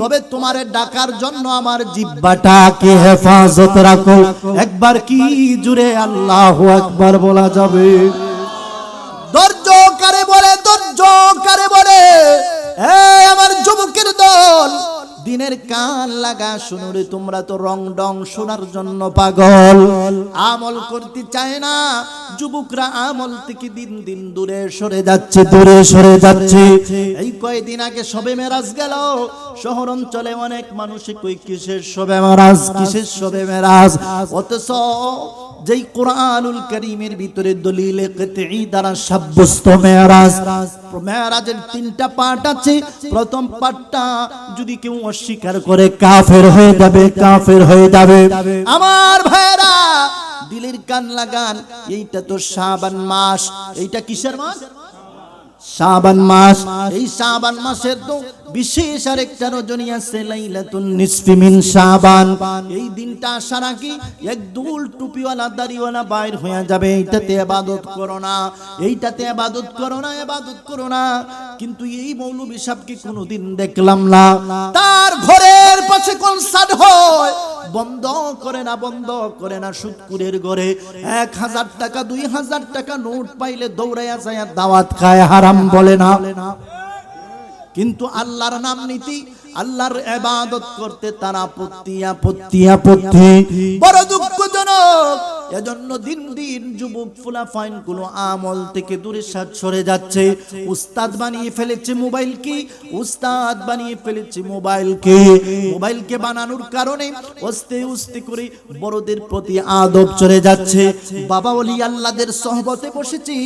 তবে তোমারে ডাকার জন্য আমার জিহ্বাটাকে হেফাজত রাখো। একবার কি জুড়ে আল্লাহু আকবার বলা যাবে? ধৈর্য কারে বলে, ধৈর্য কারে বলে? আমার যুবকের দল, দিনের কান লাগা শুনো রে, তোমরা তো রং ডং শোনার জন্য পাগল, আমল করতে চায় না। যুবকরা আমল থেকে দিন দিন দূরে সরে যাচ্ছে, দূরে সরে যাচ্ছে। এই কয়েকদিন আগে শবে মেরাজ গেল, শহর অঞ্চলে অনেক মানুষ কই কিসের শবে মেরাজ, কিসের শবে মেরাজ, অথচ যেই কোরআনুল কারীমের ভিতরে দলিলে কিতঈ দ্বারা সাব্যস্ত মেরাজ, মেরাজের 3টা পার্ট আছে। প্রথম পার্টটা যদি কেউ অস্বীকার করে কাফের হয়ে যাবে, কাফের হয়ে যাবে। আমার ভাইরা দিলের কান লাগান, এইটা তো শাবান মাস। এইটা কিসের মাস? শাবান মাস। এই শাবান মাসের তো বিশেষ আরেকটা রজনী আছে, লাইলাতুন নিসফি মিন শাবান। এই দিনটা আসার আগে একদল টুপিওয়ালা দাড়িওয়ালা বাইর হয়ে যাবে, এইটাতে ইবাদত করো না, এইটাতে ইবাদত করো না, ইবাদত করো না। কিন্তু এই মৌলভী সাহেবকে কোনোদিন দেখলাম না, তার ঘরের পাশে কনসার্ট হয়, বন্ধ করে না, বন্ধ করে না। সুদকুরের ঘরে 1000 টাকা 2000 টাকা নোট পাইলে দৌড়াইয়া যায় দাওয়াত খায়, হারাম বলে না। কিন্তু আল্লাহর নাম নীতি, আল্লাহর ইবাদত করতে তার আপত্তি, আপত্তি, আপত্তি। বড় দুঃখজনক। এজন্য দিন দিন যুবক ফুলাফাইন কোনো আমল থেকে দূরে সরে যাচ্ছে। উস্তাদ বানিয়ে ফেলেছে মোবাইলকে, উস্তাদ বানিয়ে ফেলেছে মোবাইলকে। মোবাইলকে বানানোর কারণে আস্তে আস্তে করে বড়দের প্রতি আদব চলে যাচ্ছে। বাবা ওলি আল্লাহদের সহবতে বসেছি,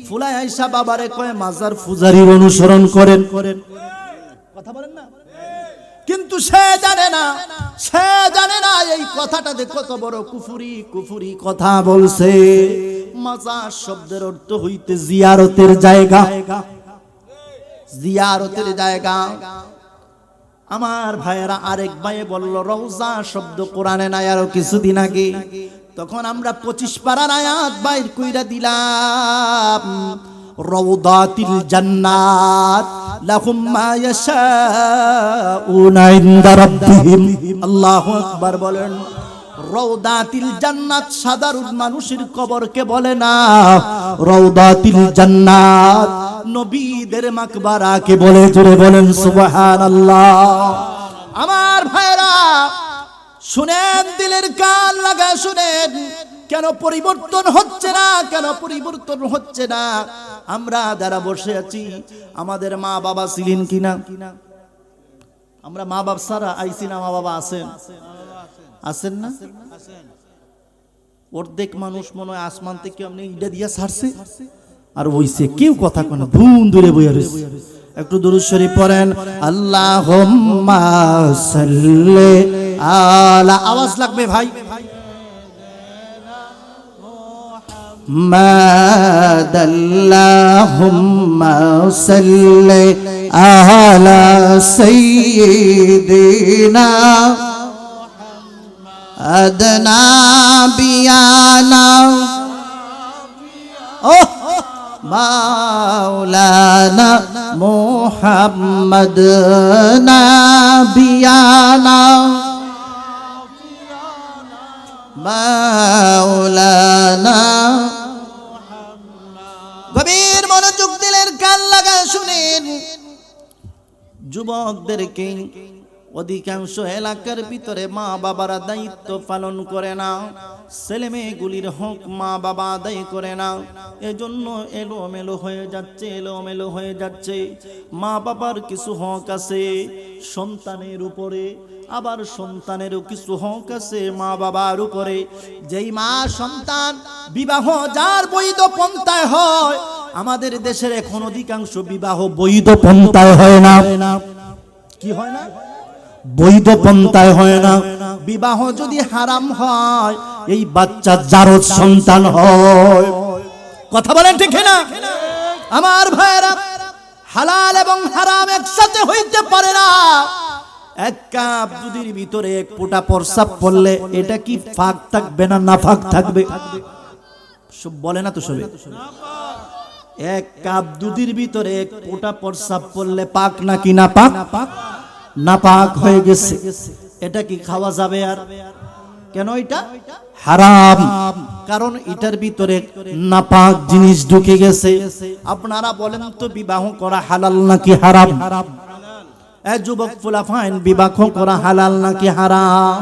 ফুলায় আয়েশা বাবারে কয় মাজার ফুজারির অনুসরণ করেন, কথা বলেন না। কিন্তু সে জানে না, সে জানে না এই কথাটা যে কত বড় কুফরি, কুফরি কথা বলছে। মাজার শব্দের অর্থ হইতে জিয়ারতের জায়গা, জিয়ারতের জায়গা। আমার ভাইয়েরা, আরেক ভাইয়ে বলল রওজা শব্দ কোরআনে নাই আরো কিছুদিন আগে, তখন আমরা 25 পারার আয়াত বাইর কইরা দিলাম। রওদাতিল জান্নাত লাহুম মা ইয়াশাউনা ইনদা রাব্বিহিম। আল্লাহু আকবার বলেন। রওদাতিল জান্নাত সাধারণ মানুষের কবরকে বলে না, রওদাতিল জান্নাত নবীদের মাকবারাকে বলে। জোরে বলেন সুবহানাল্লাহ। আমার ভাইরা শুনেন, দিলের কান লাগা শুনেন, কেন পরিবর্তন হচ্ছে না, কেন পরিবর্তন হচ্ছে না? আমরা যারা বসে আছি, আমাদের মা বাবা ছিলেন কিনা? আমরা মা বাবা ছাড়া আইছি না? মা বাবা আছেন, আছেন না? অর্ধেক মানুষ মনে হয় আসমান থেকে আপনি ইটা দিয়া ছাড়ছে আর বইছে, কেউ কথা কোন ধুন দূরে বইয়া রয়েছে। একটু দুরূদ শরীফ পড়েন। আল্লাহুম্মা সাল্লি আলা, আওয়াজ লাগবে ভাই। আল্লাহুম্মা সাল্লি আলা সাইয়্যিদিনা আদনা বিয়ানা মাওলানা মুহাম্মদ নাবিয়ানা মাওলানা। গভীর মনোযোগ দিলের কান লাগা শুনেন। যুবকদেরকে অধিকাংশ এলাকার ভিতরে মা বাবারা দায়িত্ব পালন করে না, ছেলে মেয়েগুলির হক মা বাবা আদায় করে না। এজন্য এলোমেলো হয়ে যাচ্ছে, এলোমেলো হয়ে যাচ্ছে। মা বাবার কিছু হক আছে সন্তানের উপরে, আবার সন্তানেরও কিছু হক আছে মা বাবার উপরে। যেই মা সন্তান বিবাহ যার বৈধ পন্থায় হয়, আমাদের দেশের এখন অধিকাংশ বিবাহ বৈধ পন্থায় হয় না। কি হয় না? বৈধ পন্থায় হয় না। বিবাহ যদি হারাম হয়, এই বাচ্চা জারজ সন্তান হয়। কথা বলেন ঠিক না? আমার ভাইরা, হালাল এবং হারাম একসাথে হইতে পারে না। এক কাপ দুধের ভিতরে এক ফোঁটা প্রস্রাব পড়লে এটা কি ফাঁক থাকবে না নাফাক থাকবে? সব বলে না তো সবে। এক কাপ দুধের ভিতরে এক ফোঁটা প্রস্রাব পড়লে পাক নাকি না পাক? নাপাক হয়ে গেছে। এটা কি খাওয়া যাবে? আর কেন এটা হারাম? কারণ এটার ভিতরে নাপাক জিনিস ঢুকে গেছে। আপনারা বলেন তো, বিবাহ করা হালাল নাকি হারাম? এই যুবক ফুলাফাইন, বিবাহ করা হালাল নাকি হারাম?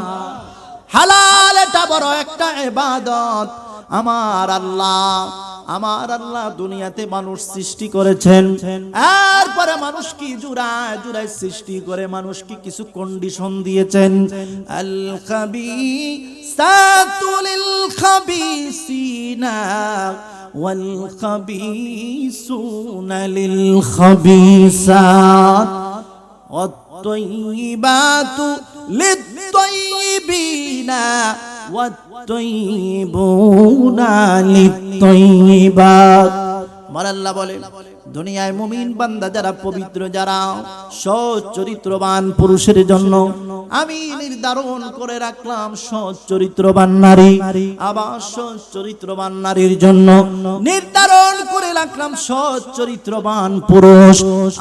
হালাল। এটা বড় একটা ইবাদত। আমার আল্লাহ দুনিয়াতে মানুষ সৃষ্টি করেছেন, এরপরে মানুষ কি জুড়ায় জুড়ায় সৃষ্টি করে মানুষকে কিছু কন্ডিশন দিয়েছেন। আল খাবিসাতু লিল খাবিসিনা ওয়াল খাবিসুনা লিল খাবিসাত ওয়াত তাইয়িবাতু লিত তাইয়িবিনা ওয়াত তাইয়িবুনা লিত তাইয়িবাত। আমার আল্লাহ বলে, দুনিয়ায় মুমিন বান্দা যারা পবিত্র, যারা সৎ চরিত্রবান পুরুষের জন্য আমি নির্ধারণ করে রাখলাম সৎ চরিত্রবান নারী। আবার সৎ চরিত্রবান নারীর জন্য নির্ধারণ করে রাখলাম সৎ চরিত্রবান পুরুষ।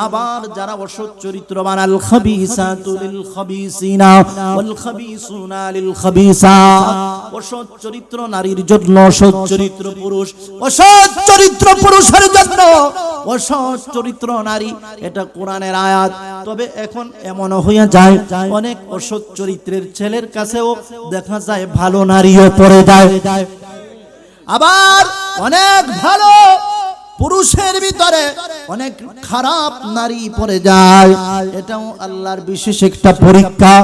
আবার যারা অসৎ চরিত্রবান, আল খাবিসাতু লিল খাবিসিনা ওয়াল খাবিসুনা লিল খাবিসাত। অসৎ চরিত্র নারীর জন্য অসৎ চরিত্র পুরুষ, অসৎ চরিত্র পুরুষের জন্য অসৎ চরিত্র নারী। এটা কোরআনের আয়াত। তবে এখন এমনও হইয়া যায়, অনেক অসৎ চরিত্রের ছেলের কাছেও দেখা যায় ভালো নারীও পড়ে যায়। আবার অনেক ভালো পুরুষের ভিতরে অনেক খারাপ নারী পড়ে যায়। এটাও আল্লাহর বিশেষ একটা পরীক্ষা।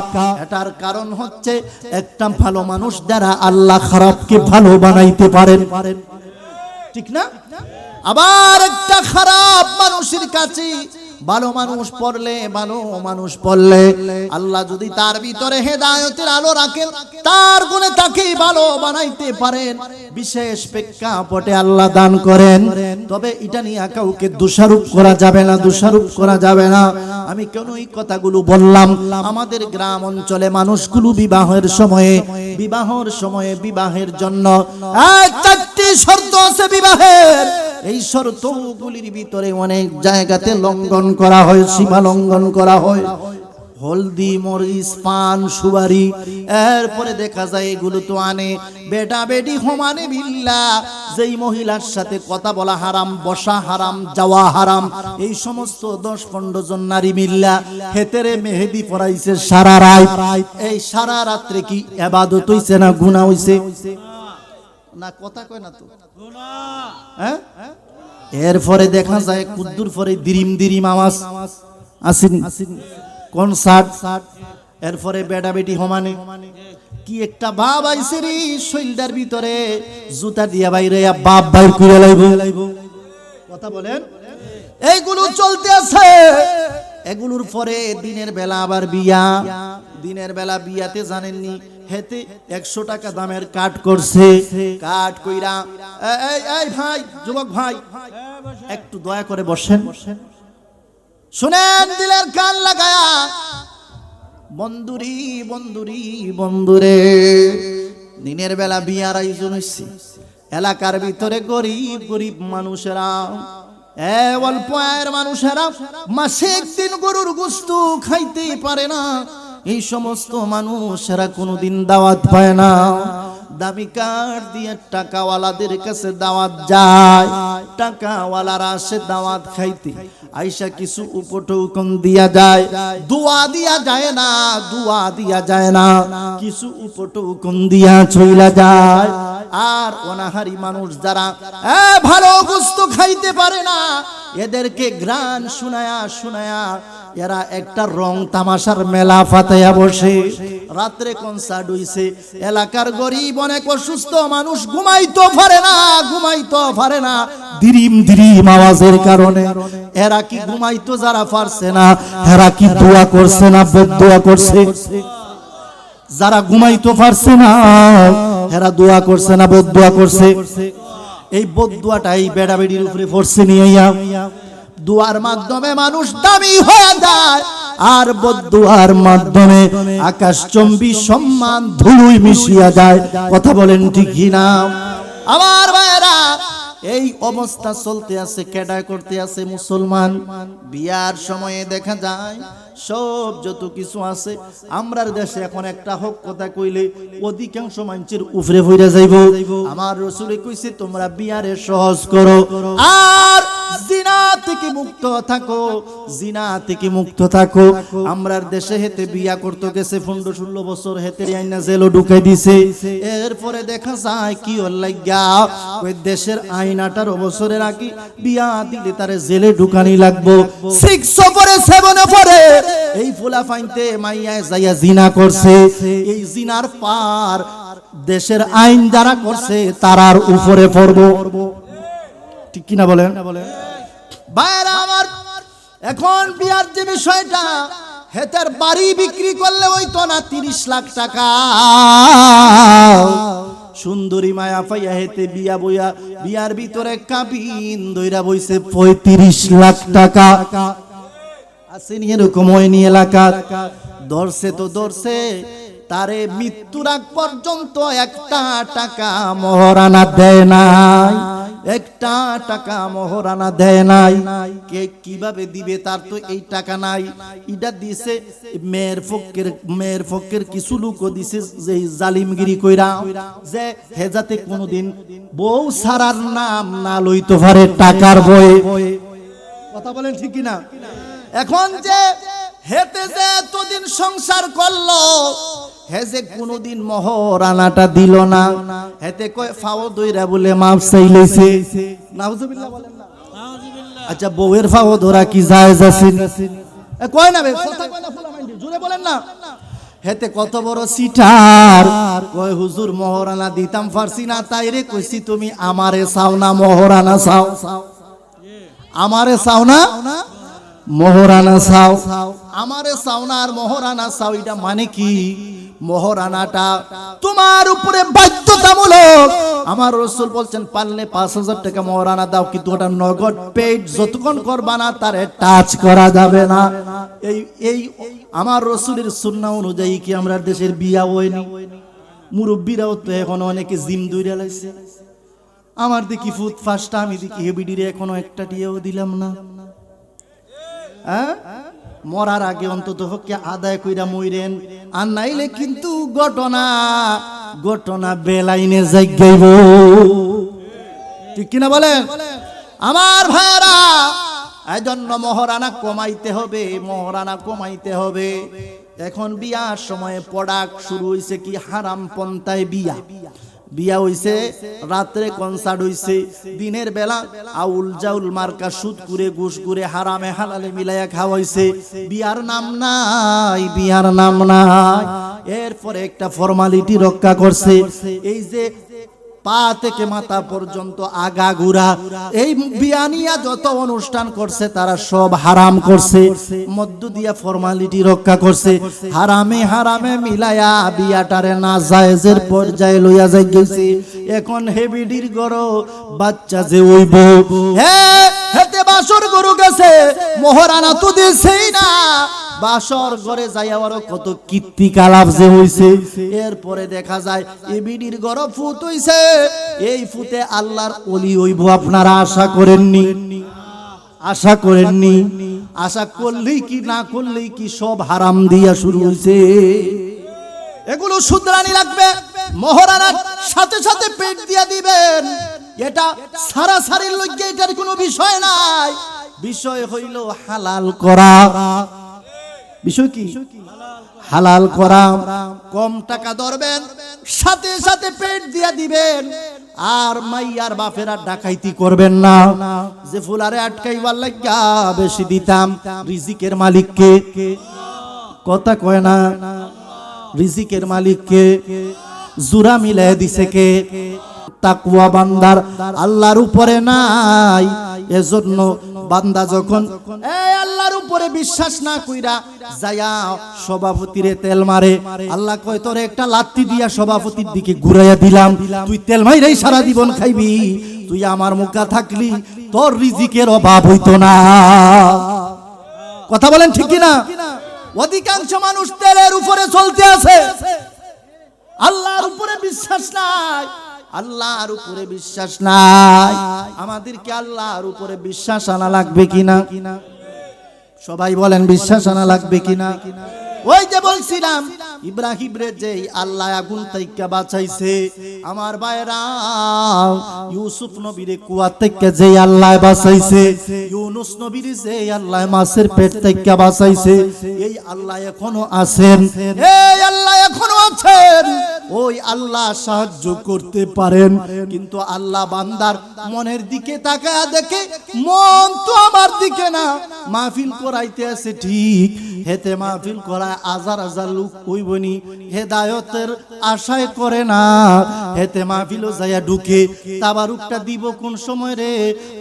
এটার কারণ হচ্ছে, একটা ভালো মানুষ দ্বারা আল্লাহ খারাপকে ভালো বানাইতে পারেন, ঠিক না? আবার একটা খারাপ মানুষের কাছে ভালো মানুষ পড়লে আল্লাহ যদি তার ভিতরে হেদায়েতের আলো রাখেন, তার গুণে তাকে ভালো বানাইতে পারেন। বিশেষ প্রেক্ষাপটে আল্লাহ দান করেন। তবে এটা নিয়ে কাউকে দোষারোপ করা যাবে না। আমি কেন এই কথাগুলো বললাম? আমাদের গ্রাম অঞ্চলে মানুষগুলো বিবাহের সময়ে বিবাহের জন্য চারটি শর্ত আছে বিবাহের। এই শর্তগুলির ভিতরে অনেক জায়গাতে লঙ্ঘন করা হয়, সীমা লঙ্ঘন করা হয়। হলদি, মরিচ, পান, সুপারি, এরপরে দেখা যায় এগুলো তো আনে বেটা বেটি হোমানে বিল্লা। যেই মহিলার সাথে কথা বলা হারাম, বসা হারাম, যাওয়া হারাম, এই সমস্ত 10-15 জন নারী মিল্লা হেতেরে মেহেদি পরাইছে সারা রাত। এই সারা রাত্রে কি ইবাদত হইছে না গুনাহ হইছে? না, কথা কয় না তো হ্যাঁ। এরপরে দেখা যায় কুদ্দুর পরে দিরিম আওয়াজ আসেনি, কনসার্ট, এরপরে বেটা বেটি হোমানে। কি একটা ভাব আইছে রে শৈলটার ভিতরে, জুতা দিয়া বাইরে বাপ বাইর করে লাইব। কথা বলেন, এইগুলো চলতে আছে। এগুলোর পরে দিনের বেলা আবার বিয়া। দিনের বেলা বিয়াতে জানেননি হেতে 100 টাকা দামের কাট করছে। কাট কইরা এই ভাই, যুবক ভাই, একটু দয়া করে বসেন, শুনেন দিলের কান লাগায়া। বন্ধুরে, দিনের বেলা বিয়ার আয়োজন হইছে। এলাকার ভিতরে গরিব মানুষেরা, অল্প আয়ের মানুষেরা মাসে একদিন গরুর গোশত খাইতে পারে না। এই সমস্ত মানুষেরা কোনোদিন দাওয়াত পায় না। দামি কার্ড দিয়ে টাকাওয়ালাদের কাছে দাওয়াত যায়। টাকাওয়ালারা আসে দাওয়াত খাইতে, আইসা কিছু উপটৌকন দিয়া যায়, দোয়া দিয়া যায় না, কিছু উপটৌকন দিয়া চইলা যায়। আর অনাহারি মানুষ যারা ভালো গোশত খাইতে পারে না, এদেরকে গান শুনায়া এরা একটা রং তামাশার মেলা ফাতাইয়া বসে। রাত্রে কনসার্ট হইছে, এলাকার গরিব অনেক অসুস্থ মানুষ ঘুমাইতে পারে না, দিরিম দিরিম আওয়াজের কারণে। এরা কি ঘুমাইতো যারা পারছে না, এরা কি দোয়া করছে না বদদোয়া করছে? যারা ঘুমাইতো পারছে না এরা দোয়া করছে না বদদোয়া করছে? এই বদদোয়াটা এই বেড়াবেড়ির উপরে পড়ছে নিয়ে দোয়ার মাধ্যমে মানুষ দামি হয়ে যায়, আর বদদোয়ার মাধ্যমে আকাশচুম্বী সম্মান ধুলোয় মিশিয়া যায়। কথা বলেন ঠিক কিনা? আমার ভাইরা, এই অবস্থা চলতে আছে, কেডা করতে আছে? মুসলমান। বিয়ার সময়ে দেখা যায় সব যত কিছু আছে আমরার দেশে এখন একটা হক কথা কইলে অধিকাংশ মানুষের উপরে পড়ে যাইব। আমার রাসূল কইছে তোমরা বিয়ারে সহজ করো আর জিনা থেকে মুক্ত থাকো, জিনা থেকে মুক্ত থাকো। আমরার দেশে হেতে বিয়া করতে গেছে 15-16 বছর, হেতে আইনা জেলও ঢুকাই দিছে। এরপরে দেখা যায় কি হল লাগা ওই দেশের আইন 18 বছরের আগে বিয়া দিলে তারে জেলে ঢুকানি লাগবো। 6 পরে 7 পরে এই ফুলা ফাইনতে মাইয়ায় যাইয়া জিনা করছে। এই জিনার পার দেশের আইন যারা করছে তারার উপরে পড়বো। ঠিক কিনা বলেন? ভাইরা আমার, এখন বিয়ার যে বিষয়টা, হেতার বাড়ি বিক্রি করলে হইতো না 30 লাখ টাকা। সুন্দরী মায়া পাইয়া হেতে বিয়া বইয়া বিয়ার ভিতরে কাবিন দইরা বইছে 35 লাখ টাকা। আসেনি এরকম হয়নি এলাকার? ধরছে তো ধরছে, তারে মৃত্যুর আগ পর্যন্ত একটা টাকা মহারানা দেয় নাই, একটা টাকা মহারানা দেয় নাই। কে কিভাবে দিবে? তার তো এই টাকা নাই। এটা দিছে মেয়ের পক্ষের কিছু লোকও দিছে যে জালিমগিরি কইরা, যে হে যাতে কোনোদিন বউ সারার নাম না লইতে পারে টাকার বয়ে। কথা বলেন ঠিক কিনা? এখন যে হেতে যে এতদিন সংসার করলো, হে যে কোনদিন মহারানাটা দিল না, হেতে কয় ফাও দইরা বলে মাপ চাইলেছে। নাউজুবিল্লাহ বলেন না? আচ্ছা, বউয়ের ফাও ধরা কি জায়েজ আছে? কয় না, কথা কয় না, ফুলা মাইন্ডি জোরে বলেন না। হেতে কত বড় সিটার, কয় হুজুর মহারানা দিতাম পারছি না, তাইরে কইছি তুমি আমারে চাও না মহারানা চাও, আমারে চাও না মহারানা চাও, আমারে চাও না আর মহারানা চাও। এটা মানে কি? মহারানাটা তোমার উপরে বাধ্যতামূলক। আমার রাসূল বলছেন পারলে 5000 টাকা মহারানা দাও, কিন্তু ওটা নগদ পেড যতক্ষণ করবা না তারে টাচ করা যাবে না। এই আমার রাসূলের সুন্নাহ অনুযায়ী কি আমরা দেশের বিয়া হয়নি? মুরব্বীরাও তো এখন অনেকে জিম দইরা লাইছে। আমার দেখি ফুট ফাস্ট, আমি দেখি হেবিডিরে এখনো একটা টিয়াও দিলাম না। মরার আগে অন্তত হকে আদায় কইরা মইরেন, আর নাইলে কিন্তু ঘটনা বেলাইনে যাইগাইব। ঠিক কিনা বলেন? আমার ভাইরা, এজন্য মহারানা কমাইতে হবে, মহারানা কমাইতে হবে। এখন বিয়ার সময় প্রোডাক্ট শুরু হইছে কি হারাম পন্থায় বিয়া। বিয়া হইছে, রাত্রে কনসার্ট হইছে, দিনের বেলা আউল জাউল মার্কা সুদ করে ঘুষ করে হারামে হালালে মিলাইয়া খাওয়াইছে। বিয়ার নাম নাই, বিয়ার নাম নাই। এরপরে একটা ফর্মালিটি রক্ষা করছে, এই যে পা থেকে মাথা পর্যন্ত আগা ঘুরা, এই বিয়ানিয়া যত অনুষ্ঠান করছে তারা সব হারাম করছে, মধ্য দিয়া ফর্মালিটি রক্ষা করছে। হারামে হারামে মিলায়া বিয়াটারে না জায়েজের পর্যায়ে লইয়া যাই গেছে। এখন হেবিডির গরো বাচ্চা যে হইব, হেতে বাসর গরু গেছে, মহারানা তো দেছেই না। বাসর ঘরে যাই আবারও কত কীর্তি কালাপ যে হইছে। এরপরে দেখা যায় এবিডির ঘর ফুট হইছে, এই ফুটে আল্লাহর ওলি হইব। আপনারা আশা করেননি? আশা করেননি? আশা করলেই কি না করলেই কি সব হারাম দিয়া শুরু হইছে। এগুলো শুধরানি লাগবে। মহারানার সাথে সাথে পেট দিয়া দিবেন, এটা সারাসারির লইগে এটার কোনো বিষয় নাই। বিষয় হইল হালাল করা। বিষয় কি? হালাল করা। কম টাকা ধরবেন, সাথে সাথে পেট দিয়া দিবেন। আর মাইয়ার বাপেরা ডাকাইতি করবেন না, যে ফুলারে আটকাইবার লাগিয়া বেশি দিতাম। রিজিকের মালিক কে? কথা কয় না। রিজিকের মালিক কে? জুরা মিলাই দিছে কে? তাকওয়া বান্দার আল্লাহর উপরে নাই। এজন্য বান্দা যখন এই আল্লাহর উপরে বিশ্বাস না কইরা যায়া সভাপতিরে তেল মারে, আল্লাহ কয় তোরে একটা লাত্তি দিয়া সভাপতির দিকে ঘুরাইয়া দিলাম, তুই তেল মাইরাই সারা জীবন খাইবি, তুই আমার মুখা থাকলি তোর রিজিকের অভাব হইতো না। কথা বলেন ঠিক কি না? অধিকাংশ মানুষ তেলের উপরে চলতে আছে, আল্লাহর উপরে বিশ্বাস নাই, আল্লাহর উপরে বিশ্বাস নাই। আমাদেরকে আল্লাহর উপরে বিশ্বাস আনা লাগবে কিনা? সবাই বলেন বিশ্বাস আনা লাগবে কিনা? ওই যে বলছিলাম ইব্রাহিম রে যে আল্লাহ আগুন থেকে বাঁচাইছে, আমার ভাইরা ইউসুফ নবীরে কুয়া থেকে যে আল্লাহ বাঁচাইছে, ইউনুস নবীরে যে আল্লাহ মাছের পেট থেকে বাঁচাইছে, এই আল্লাহ এখনো আছেন, এই আল্লাহ এখনো আছেন। ওই আল্লাহ সাহায্য করতে পারেন, কিন্তু আল্লাহ বান্দার মনের দিকে তাকায়া দেখে মন তো আমার দিকে না। মাহফিল করাইতে আছে ঠিক, হেতে মাহফিল করায় হাজার হাজার লোক কইবনি, হেদায়েতের আশায় করে না। হেতে মাহফিলও যাইয়া ঢুকে তাবারুকটা দিব কোন সময় রে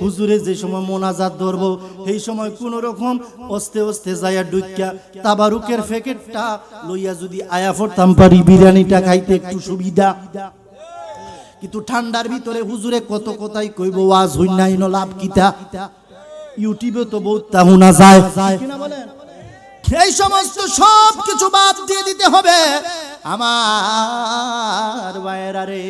হুজুরে, যে সময় মোনাজাত ধরব সেই সময় কোন রকম অস্তে অস্তে যাইয়া ঢুকিয়া তাবারুকের প্যাকেটটা লইয়া যদি আয়া পড়তাম পারি, বিরিয়ানিটা খাইতে একটু সুবিধা। কিন্তু ঠান্ডার ভিতরে হুজুরে কত কথাই কইব, ওয়াজ হই নাই ন লাভ কিতা, ইউটিউবে তো বহুত তাহুনা যায় কিনা বলেন? এই সমস্ত সব কিছু বাদ দিয়ে দিতে হবে আমার ভাইয়েরা রে।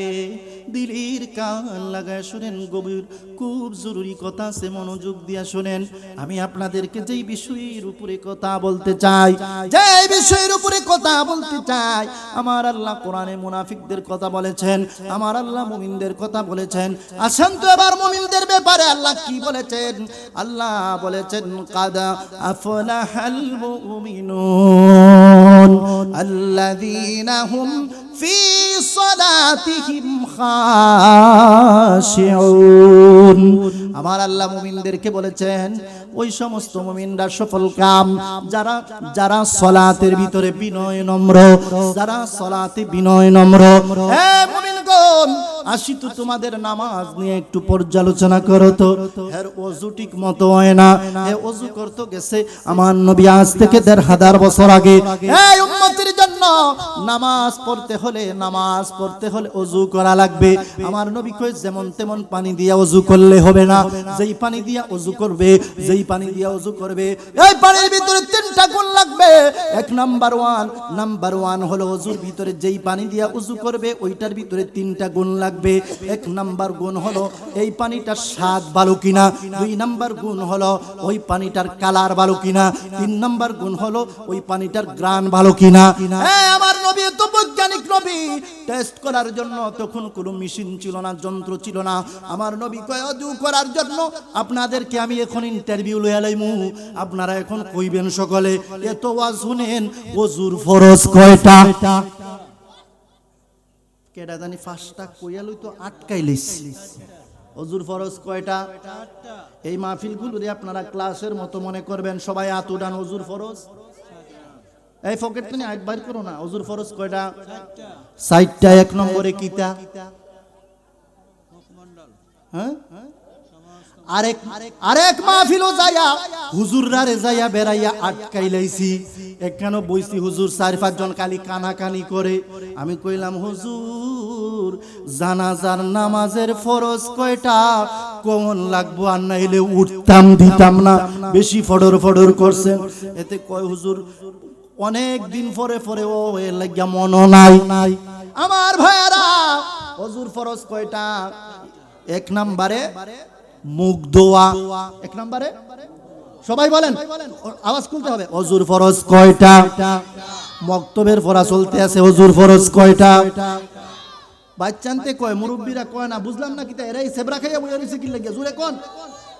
দিলির কান লাগায় শুনেন, গভীর খুব জরুরি কথা আছে, মনোযোগ দিয়া শুনেন। আমি আপনাদেরকে যেই বিষয়ের উপরে কথা বলতে চাই, যেই বিষয়ের উপরে কথা বলতে চাই, আমার আল্লাহ কোরআনে মুনাফিকদের কথা বলেছেন, আমার আল্লাহ মুমিনদের কথা বলেছেন। আসেন তো এবার মুমিনদের ব্যাপারে আল্লাহ কি বলেছেন? আল্লাহ বলেছেন কাদা আফলাহাল মুমিনুন আল্লাযীনা হুম ফি সালাতিহিম খাশিউন। আমার আল্লাহ মুমিনদেরকে বলেছেন ওই সমস্ত মুমিনরা সফল কাম যারা যারা সালাতের ভিতরে বিনয় নম্র, যারা সালাতে বিনয় নম্র। হে মুমিনগণ, আসি তো তোমাদের নামাজ নিয়ে একটু পর্যালোচনা করো তো। এর ওযু ঠিক মতো হয় না, এ ওযু করতে গেছে আমার নবী আজ থেকে ১৫০০ বছর আগে। এই উম্মতের জন্য নামাজ পড়তে হলে ওযু করা লাগবে। আমার নবী কই যেমন তেমন পানি দিয়া ওযু করলে হবে না, যেই পানি দিয়া ওযু করবে, যেই পানি দিয়া ওযু করবে, এই পানির ভিতরে 3টা গুণ লাগবে। এক নাম্বার ওয়ান হলো ওযুর ভিতরে যেই পানি দিয়া ওযু করবে ওইটার ভিতরে 3টা গুণ লাগবে। এক নাম্বার গুণ হলো এই পানিটার স্বাদ ভালো কিনা, 2 নাম্বার গুণ হলো ওই পানিটার কালার ভালো কিনা, 3 নাম্বার গুণ হলো ওই পানিটার গ্রান ভালো কিনা। আমার নবী তো বৈজ্ঞানিক নবী, টেস্ট করার জন্য তখন কোনো মেশিন ছিল না, যন্ত্র ছিল না। আমার নবী কয় ওযু করার জন্য আপনাদেরকে আমি এখন ইন্টারভিউ লইয়া লাইমু, আপনারা এখন কইবেন সকলে এত ওয়াজ শুনেন ওযুর ফরজ কয়টা? কেডা জানি 5টা কইয়া লই তো আটকাই লইছি। ওযুর ফরজ কয়টা? এই মাহফিলগুলোরে আপনারা ক্লাসের মতো মনে করবেন, সবাই হাত উঠান। ওযুর ফরজ এই পকেট থেকে আইট বাইর করো না। ওযুর ফরজ কয়টা? 4টা। এক নম্বরে কিতা? হ্যাঁ, আরেক মাহফিলও যায়া হুজুররা রে যায়া বেড়াইয়া আটকাই লাইছি। এখানে বইছি হুজুর 4-5 জন খালি কানাকানি করে। আমি কইলাম হুজুর জানাজার নামাজের ফরজ কয়টা? কোন লাগবো, আর নাইলে উঠতাম দিতাম না। বেশি ফডর ফডর করছেন। এতে কয় হুজুর অনেক দিন পরে পরে ও এর লাগিয়া মনও নাই। আমার ভাইয়ারা ওযুর ফরজ কয়টা? 1 নম্বরে মুখ ধোয়া। 1 নম্বরে সবাই বলেন, আওয়াজ খুলতে হবে। ওযুর ফরজ কয়টা? মক্তবের পড়া চলতে আছে। ওযুর ফরজ কয়টা? বাচ্চানতে কয়, মুরব্বীরা কয় না। বুঝলাম না কিতা, এরাই সেবরা খাইয়া বইয়া রইছে কি লাগিয়া? জোরে কোন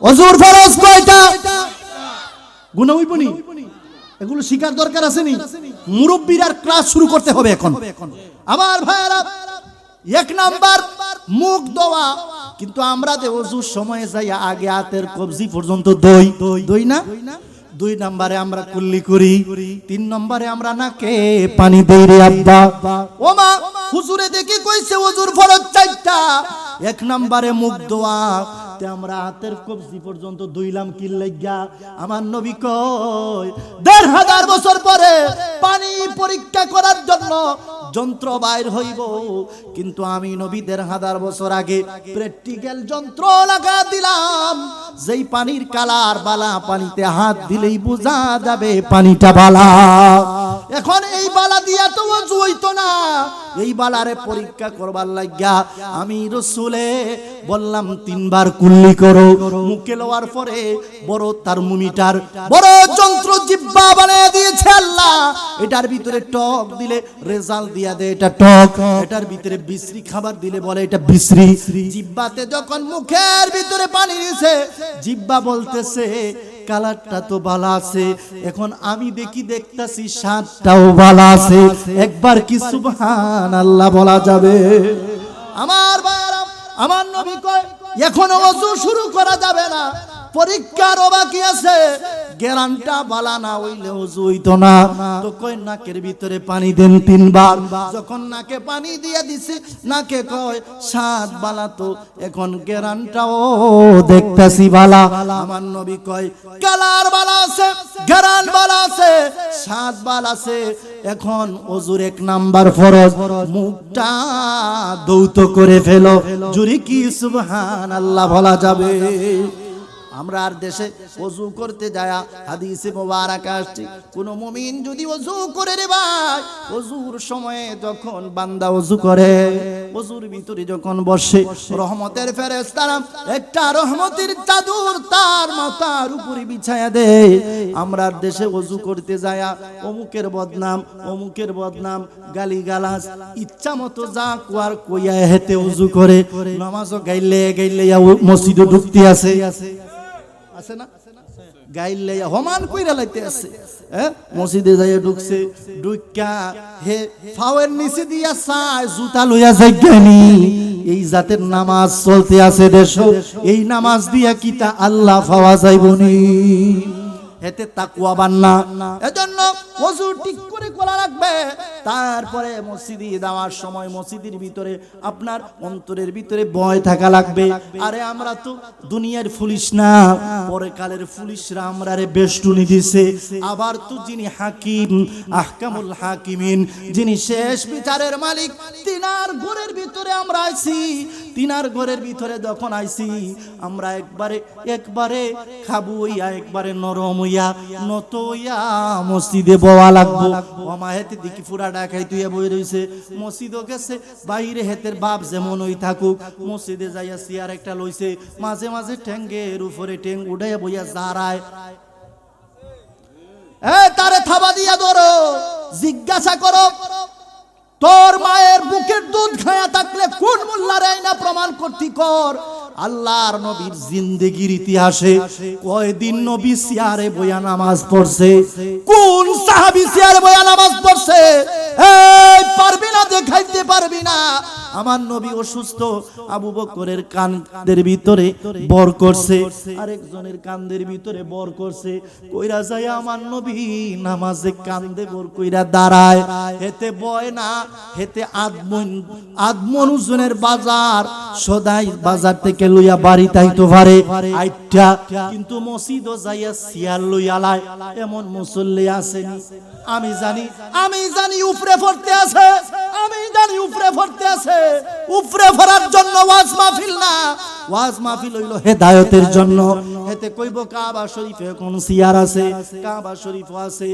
ওযুর ফরজ কয়টা? গুনাহ হইবনি, এগুলো শিকার দরকার আছে নি? মুরব্বীর ক্লাস শুরু করতে হবে এখন। আমার ভাইরা 1 নাম্বার মুখ ধোয়া। কিন্তু আমরা যে ওযুর সময় যাই আগে হাতের কবজি পর্যন্ত দই না। 2 নম্বরে আমরা কুল্লি করি। 3 নম্বরে আমরা নাকে পানি দেই রে আব্বা। ও মা, হুজুরে দেখি কইছে ওযুর ফরজ 4টা। এক নম্বরে মুখ ধোয়া, তে আমরা হাতের কবজি পর্যন্ত ধুইলাম কি লাগিয়া? আমার নবী কয় ১৫০০ বছর পরে পানি পরীক্ষা করার জন্য যন্ত্র বাইর হইব, কিন্তু আমি নবী ১৫০০ বছর আগে প্র্যাকটিক্যাল যন্ত্র লাগা দিলাম, যেই পানির কালার বালা, পানিতে হাত দিলেই বোঝা যাবে পানিটা বালা। এখন এই বালা দিয়া তো ওযু হইতো না, এই বালারে পরীক্ষা করবার লাগিয়া আমি রাসূলে বললাম ৩ বার কুল্লি করো, মুখে লওয়ার পরে বড় থার্মোমিটার, বড় যন্ত্র জিহ্বা বানিয়ে দিয়েছে আল্লাহ। এটার ভিতরে টক দিলে রেজাল্ট দিয়া দেয় এটা টক, এটার ভিতরে বিশ্রী খাবার দিলে বলে এটা বিশ্রী। জিহ্বাতে যখন মুখের ভিতরে পানি দিয়েছে, জিহ্বা বলতেছে কালারটা তো ভালো আছে। এখন আমি দেখতাছি স্বাদটাও ভালো আছে। একবার কি সুবহানাল্লাহ বলা যাবে? আমার ভাইরা, আমার নবী কয় এখনো ওযু শুরু করা যাবে না, পরীক্ষার বাকি আছে। গ্যারান্টা বালা না হইলে ওযু হইতো না। তো কই নাকের ভিতরে পানি দেন ৩ বার। যখন নাকে পানি দিয়ে দিছে, নাকে কয় স্বাদ বালা, তো এখন গ্যারান্টাও দেখতাছি বালা। আমার নবী কয় কালার বালা আছে, গ্যারান বালা আছে, স্বাদ বালা আছে। এখন ওযুর ১ নাম্বার ফরজ, মুখটা ধৌত করে ফেলো। জুরি কি সুবহানাল্লাহ বলা যাবে? আমরা আর দেশে ওযু করতে যায় হাদিসে মোবারক আসছে, কোন মুমিন যদি ওযু করে রে ভাই, ওযুর সময়ে যখন বান্দা ওযু করে, ওযুর ভিতরে যখন বসে, রহমতের ফেরেশতারা একটা রহমতের চাদর তার মাথার উপরে বিছায়া দেয়। আমরা আর দেশে ওযু করতে যায় অমুকের বদনাম, অমুকের বদনাম, গালিগালাজ, ইচ্ছা মতো যা কোয়ার কইয়া হেতে ওযু করে। নামাজও গাইলে গাইলে মসজিদে ঢুকতে আছে না, গাইলে হমান কইরা লাইতে আছে। মসজিদে যাইয়া ঢুকছে, ঢুকা হে ফাওয়ের নিচে দিয়া চায় জুতা লইয়া যাইগানি। এই জাতের নামাজ চলতে আছে দেশ, এই নামাজ দিয়া কিতা আল্লাহ পাওয়া যাইবনি? এতে তাকওয়া বান্না। এজন্য ওযু ঠিক করে করা লাগবে। তারপরে মসজিদে যাওয়ার সময় মসজিদের ভিতরে আপনার অন্তরের ভিতরে ভয় থাকা লাগবে। আরে আমরা তো দুনিয়ার পুলিশ না, পরকালের পুলিশরা আমরারে বেষ্টনী দিছে। আবার তো যিনি হাকিম, আহকামুল হাকিমিন, যিনি শেষ বিচারের মালিক, তিনার ঘরের ভিতরে আমরা আইছি। তিনার ঘরের ভিতরে যখন আইছি, আমরা একবারে খাবু হইয়া, একবারে নরম হইয়া, নত হইয়া মসজিদে বওয়া লাগবো। ওমা হেতে দেখি পুরা ডাকাই তুইয়া বই রইছে, মসজিদও গেছে, বাইরে হেতের বাপ যেমন ওই থাকুক, মসজিদে যাইয়া চেয়ার একটা লইছে, মাঝে মাঝে ঠ্যাঙ্গের উপরে ঠ্যাং উঠাইয়া বইয়া জারায়। তারে থাবা দিয়া ধরো, জিজ্ঞাসা করো তোর মায়ের বুকের দুধ খায়া থাকলে কোন মোল্লার আইনা প্রমাণ করতি কর। আল্লাহর নবীর জিন্দেগির ইতিহাসে কয়দিন নবী সিয়ারে বয়া নামাজ পড়ছে, কোন সাহাবী সিয়ারে বয়া নামাজ পড়ছে? এই পারবি না, দেখাইতে পারবি না। আমার নবী অসুস্থ, আবু বকরের কানের ভিতরে বর করছে, আরেকজনের কানের ভিতরে বর করছে। কইরা যায় আমার নবী নামাজে কান্দে বর কইরা দাঁড়ায়। হেতে বয় না, হেতে আদমন ওজনের বাজার, সদাই বাজার থেকে লইয়া বাড়ি তাইতো পারে আইটা, কিন্তু মসজিদও যাইয়া সিয়ার লইয়া লাই। এমন মুসল্লি আসেনি? আমি জানি উপরে পড়তে আছে, আমি জানি উপরে পড়তে আছে। উপরে পড়ার জন্য ওয়াজ মাহফিল না, ওয়াজ মাহফিল হইল হেদায়েতের জন্য। এতে কইব কাবা শরীফে কোন সিয়ার আছে? কাবা শরীফ আছে।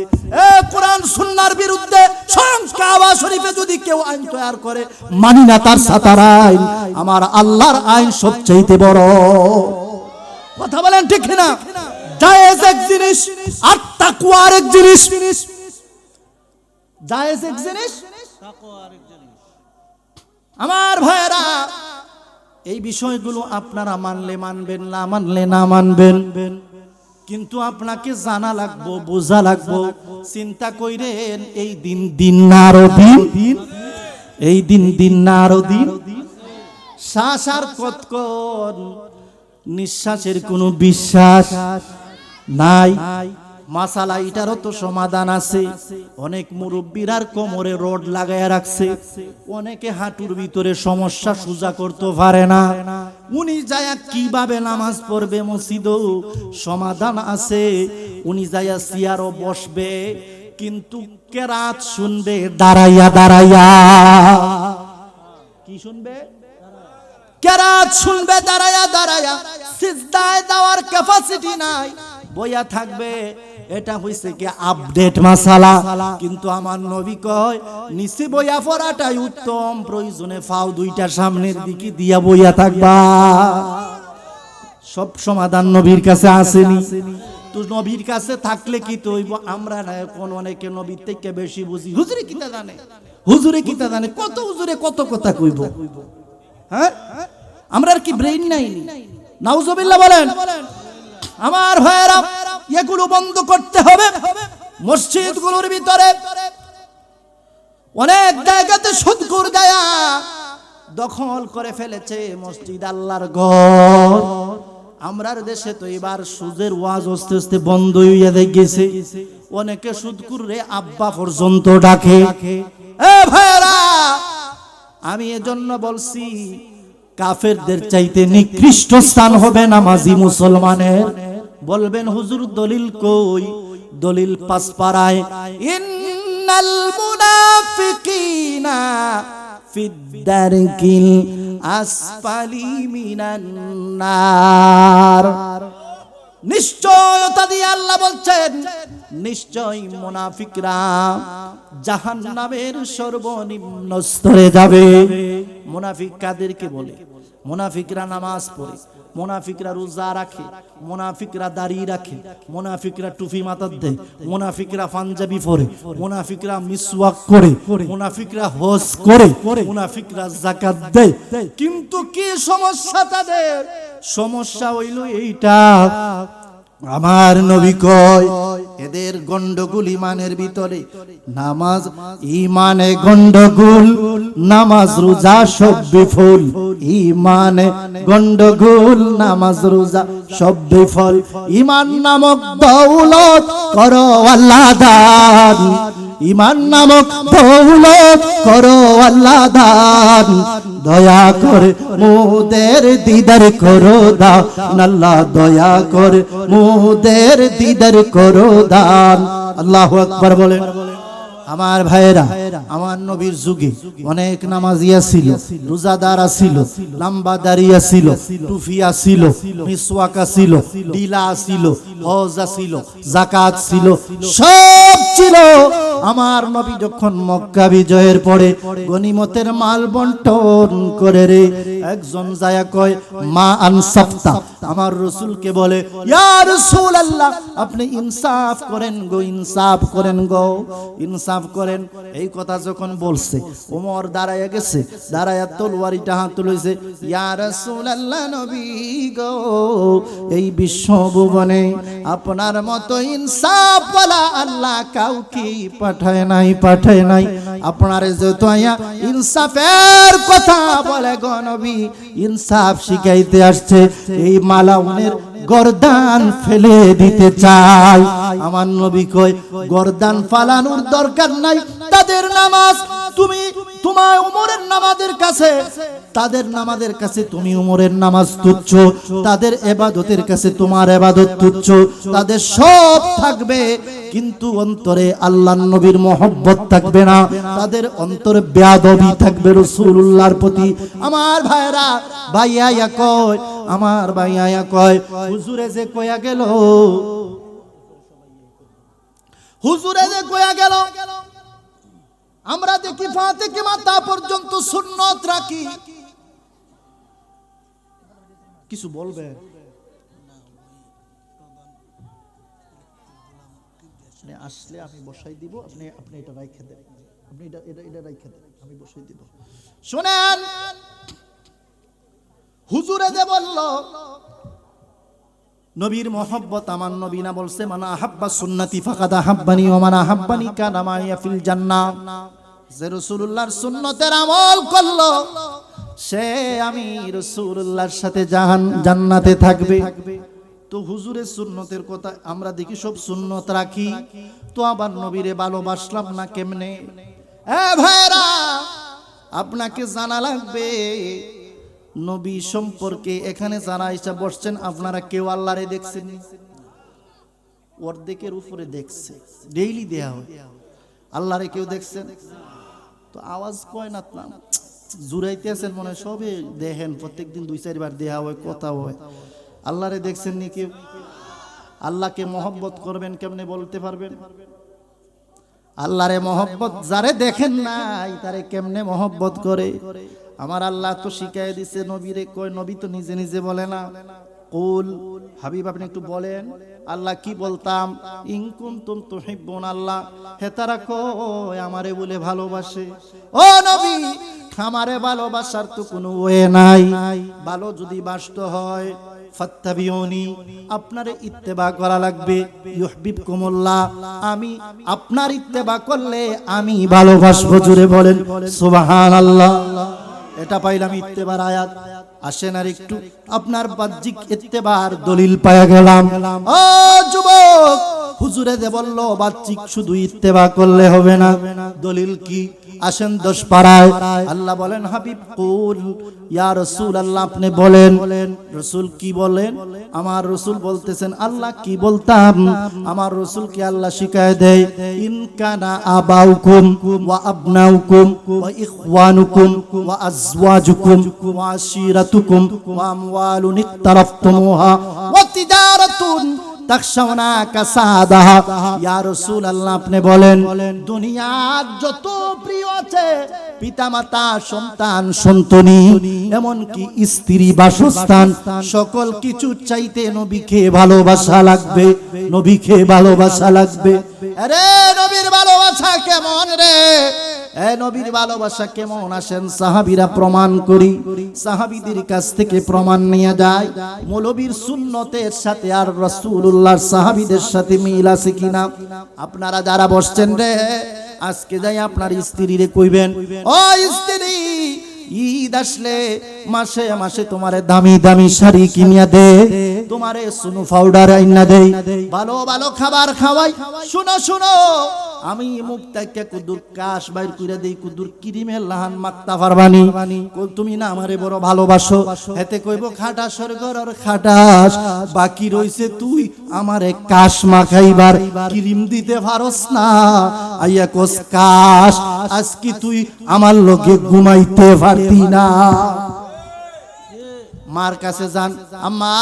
কোরআন সুন্নাহর বিরুদ্ধে স্বয়ং কাবা শরীফে যদি কেউ আইন তৈরি করে, মানি না তার সাতার আইন। আমার আল্লাহর আইন সবচেয়ে বড়। কথা বলেন ঠিক না? জায়েজ এক জিনিস আর তাকওয়া আরেক জিনিস। জায়েজ এক জিনিস, তাকওয়া আরেক জিনিস। আমার ভাইরা, এই বিষয়গুলো আপনারা মানলে মানবেন, না মানলে না মানবেন, কিন্তু আপনাকে জানা লাগবো, বোঝা লাগবো। চিন্তা কইরেন, এই দিন না আরো দিন, এই দিন না আরো দিন। শ্বাস আর কতক্ষণ, নিঃশ্বাসের কোনো বিশ্বাস নাই। মাসালা এটারও তো সমাধান আছে। অনেক মুরব্বীরার কোমরে রড লাগায়া রাখছে, অনেকে হাঁটুর ভিতরে সমস্যা সোজা করতে পারে না। উনি যায়া কিভাবে নামাজ পড়বে মসজিদও সমাধান আছে। উনি যায়া চেয়ারও বসবে, কিন্তু কেরাত শুনবে দাঁড়াইয়া দাঁড়াইয়া। কি শুনবে? কেরাত শুনবে দাঁড়াইয়া দাঁড়াইয়া। সিজদায় দেওয়ার ক্যাপাসিটি নাই, বইয়া থাকবে। এটা হইছে কি আপডেট মাসালা। কিন্তু আমার নবী কয় নিচে বইয়া পড়াটাই উত্তম। প্রয়োজনে পাও দুইটা সামনের দিকে দিয়া বইয়া থাকবা। সব সমাধান নবীর কাছে আসেনি। তো নবীর কাছে থাকলে কি তো হইব? আমরা না এখন অনেকে নবীর থেকে বেশি বুঝি। হুজুরে কিতা জানে, হুজুরে কিতা জানে, কত হুজুরে কত কথা কইব। হ্যাঁ, আমরা কি ব্রেইন নাই? নাউজুবিল্লাহ বলেন। আমার ভাইয়েরা, এগুলো বন্ধ করতে হবে। মসজিদগুলোর ভিতরে অনেক জায়গাতে সুদখোর দেয়া দখল করে ফেলেছে মসজিদ, আল্লাহর ঘর। আমরার দেশে তো এবার সুদের ওয়াজ আস্তে আস্তে বন্ধ হইয়া গেছে। অনেকে সুদখোর রে আব্বা পর্যন্ত ডাকে। এ ভাইয়েরা, আমি এজন্য বলছি কাফেরদের চাইতে নিকৃষ্ট স্থান হবে নামাজি মুসলমানের। বলবেন হুজুর দলিল কই? দলিল পাঁচ পারায়, ইন্নাল মুনাফিকিনা ফিদ্দারকিল আসফালি মিনান নার। নিশ্চয়তা দিয়ে আল্লাহ বলছেন, নিশ্চয় মুনাফিকরা জাহান্নামের সর্বনিম্ন স্তরে যাবে। মুনাফিক কাদেরকে বলে? মুনাফিকরা নামাজ পড়ে, মুনাফিকরা রোজা রাখে, মুনাফিকরা দাড়ি রাখে, মুনাফিকরা টুপি মাথায় দেয়, মুনাফিকরা পাঞ্জাবি পরে, মুনাফিকরা মিসওয়াক করে, মুনাফিকরা হজ করে, মুনাফিকরা যাকাত দেয়। কিন্তু কি সমস্যা তাদের? সমস্যা হইল এইটা, আমার নবী কয় এদের গন্ডগোল ইমানের ভিতরে। নামাজ ইমানে গন্ডগোল, নামাজ রোজা সব বিফল। ইমানে গন্ডগোল, নামাজ রোজা সব বিফল। ইমান নামক দৌলত করো আল্লাহ দান, ইমান নামক দৌলত করো আল্লাহ দান। দয়া করে মুদের দিদার করো দান, আল্লাহ দয়া করে মুদের দিদার করো দান। আল্লাহু আকবার বলেন। আমার ভাইয়েরা, আমার নবীর যুগে অনেক নামাজিয়া ছিল, রোজাদার ছিল, লম্বা দাড়িয়া ছিল, টুফিয়া ছিল, মিসওয়াকা ছিল, ডিলা ছিল, হজ ছিল, যাকাত ছিল, সব ছিল। আমার নবী যখন মক্কা বিজয়ের পরে গনিমতের মাল বন্টন করে রে, একজন যায়া কয় মা আনসাফতা। আমার রাসূলকে বলে, ইয়া রাসূলুল্লাহ, আপনি ইনসাফ করেন গো, ইনসাফ করেন গো, ইনসাফ করেন। এই কথা যখন বলছে, ওমর দাঁড়ায়া গেছে, দাঁড়ায়া তলোয়ারিটা হাতে লইছে। ইয়া রাসূলুল্লাহ, নবী গো, এই বিশ্ব ভুবনে আপনার মতো ইনসাফ ওয়ালা আল্লাহ কাউকে পাঠায় নাই, পাঠায় নাই। আপনার যেহেতু আয়া ইনসাফের কথা বলে গো নবী, ইনসাফ শিখাইতে আসছে, এই মালাউনের গর্দান ফেলে দিতে চাই। আমার নবী কয় গর্দান ফালানোর দরকার নাই। তাদের নামাজ তুমি তোমার উমরের নামাজের কাছে, তাদের নামাজের কাছে তুমি উমরের নামাজ তুচ্ছ, তাদের ইবাদতের কাছে তোমার ইবাদত তুচ্ছ। তাদের সব থাকবে, কিন্তু অন্তরে আল্লাহর নবীর মহব্বত থাকবে না। তাদের অন্তরে বেয়াদবি থাকবে রাসূলুল্লাহর প্রতি। আমার ভাইরা, ভাইয়া কয়, আমার ভাইয়া কয়, হুজুরে যে কয়া গেল, হুজুরে যে কয়া গেল, আমরা দেখি পা থেকে মাথা পর্যন্ত সুন্নত রাখি। কিছু বলবে? আসলে আমি বসাই দিব, আপনি আপনি এটা রাইখে দেন, আপনি এটা এটা এটা রাইখে দেন, আমি বসাই দিব। শুনেন, হুজুরে যে বলল নবীর মহব্বত, আমার নবী না বলছে মান আহাব্বা সুন্নতি ফাকাদ আহাব্বানি ওয়া মান আহাব্বানি কানা মাইয়া ফিল জান্নাহ। যে রাসূলুল্লাহর সুন্নতের আমল করলো, সে আমি রাসূলুল্লাহর সাথে জান্নাতে থাকবে। তো হুজুরের সুন্নতের কথা আমরা দেখি সব সুন্নত রাখি, তো আবার নবীরে ভালোবাসলাম না কেমনে? ভাইরা, আপনাকে জানা লাগবে নবী সম্পর্কে। এখানে যারা এসে বসছেন আপনারা কেউ আল্লাহরে দেখছেন? অর্ধেকের উপরে দেখছে, ডেইলি দেয়া হয়। আল্লাহরে কেউ দেখছেন? তো আওয়াজ কয় না, জুড়াইতে আছেন মনে হয় সবে দেখেন, প্রত্যেকদিন 2-4 বার দেয়া হয়, কথা হয়। আল্লাহরে দেখছেন নি কেউ? আল্লাহকে মহব্বত করবেন কেমনে বলতে পারবেন? আল্লাহরে মহব্বত যারে দেখেন নাই তারে কেমনে মহব্বত করে? আমার আল্লাহ তো শিখাই দিছে নবীরে, কয় নবী তো নিজে নিজে বলে না, কুল হাবিব আপনি একটু বলেন আল্লাহ কি বলতাম, ইন কুনতুম তুহিব্বুন আল্লাহ, হে তারা কয় আমারে বলে ভালোবাসে। ও নবী, আমারে ভালোবাসার তো কোনো ওয়ে নাই। ভালো যদি বাসতে হয় ফাত্তাবিউনি, আপনারে ইত্তেবা করা লাগবে। ইউহিব্বুকুমুল্লাহ, আমি আপনার ইত্তেবা করলে আমি ভালোবাসবো। জুড়ে বলেন সুবহানাল্লাহ। এটা পাইলাম ইত্তেবার আয়াত। আসেন আর একটু আপনার বাহ্যিক ইত্তেবার দলিল পায়া গেলাম। ও যুবক, হুজুরে যে বলল বাহ্যিক শুধু ইত্তেবা করলে হবে না, দলিল কি? আসেন 10 পারায় আল্লাহ বলেন হাবিব কুল ইয়া রাসূলুল্লাহ, আপনি বলেন। রাসূল কি বলেন? আমার রাসূল বলতেছেন আল্লাহ কি বলতাম? আমার রাসূল কি আল্লাহ শিখায় দেয়, ইন কানা আবাউকুম ওয়া আবনাউকুম ওয়া ইখওয়ানুকুম ওয়া আজওয়াজুকুম ওয়া আশিরাতুকুম ওয়া আমওয়ালুন ইকতারাফতুমুহা ওয়া তিজারাতুন তাখশাউনা কাসাদাহা। ইয়া রাসূলুল্লাহ, আপনি বলেন দুনিয়ার যত প্রিয় আছে, পিতামাতা, সন্তান, সন্তনি, এমন কি স্ত্রী, বাসস্থান, সকল কিছু চাইতে নবীকে ভালোবাসা লাগবে, নবীকে ভালোবাসা লাগবে। আরে নবীর ভালোবাসা কেমন রে? নবীর ভালোবাসা কেমন? আসেন সাহাবীরা প্রমাণ করি, সাহাবীদের কাছ থেকে প্রমাণ নিয়ে যায়। মৌলবীর সুন্নতের সাথে আর রাসূলুল্লাহর সাহাবীদের সাথে মিল আছে কিনা? আপনারা যারা বসছেন রে, আজকে যাই আপনার স্ত্রীরে কইবেন, ও স্ত্রী, ঈদ আসলে মাসে মাসে তোমারে দামি দামি শাড়ি কিনিয়া দে, তোমারে সুনু পাউডার আইনা দেই, ভালো ভালো খাবার খাওয়াই। শুনো শুনো, আমি মুখ থেকে কুদুর কাশ বাইর কইরা দেই, কুদুর ক্রিমের লাহান মাখতা পারবানি। তুমি না আমারে বড় ভালোবাসো, এতে কইব খাটাসর ঘর আর খাটাস, বাকি রইছে তুই আমারে কাশ মাখাইবার ক্রিম দিতে পারস না। আইয়া কোস কাশ, আজকে তুই আমার লগে ঘুমাইতে পারতি না। মার কাছে যান, আম্মা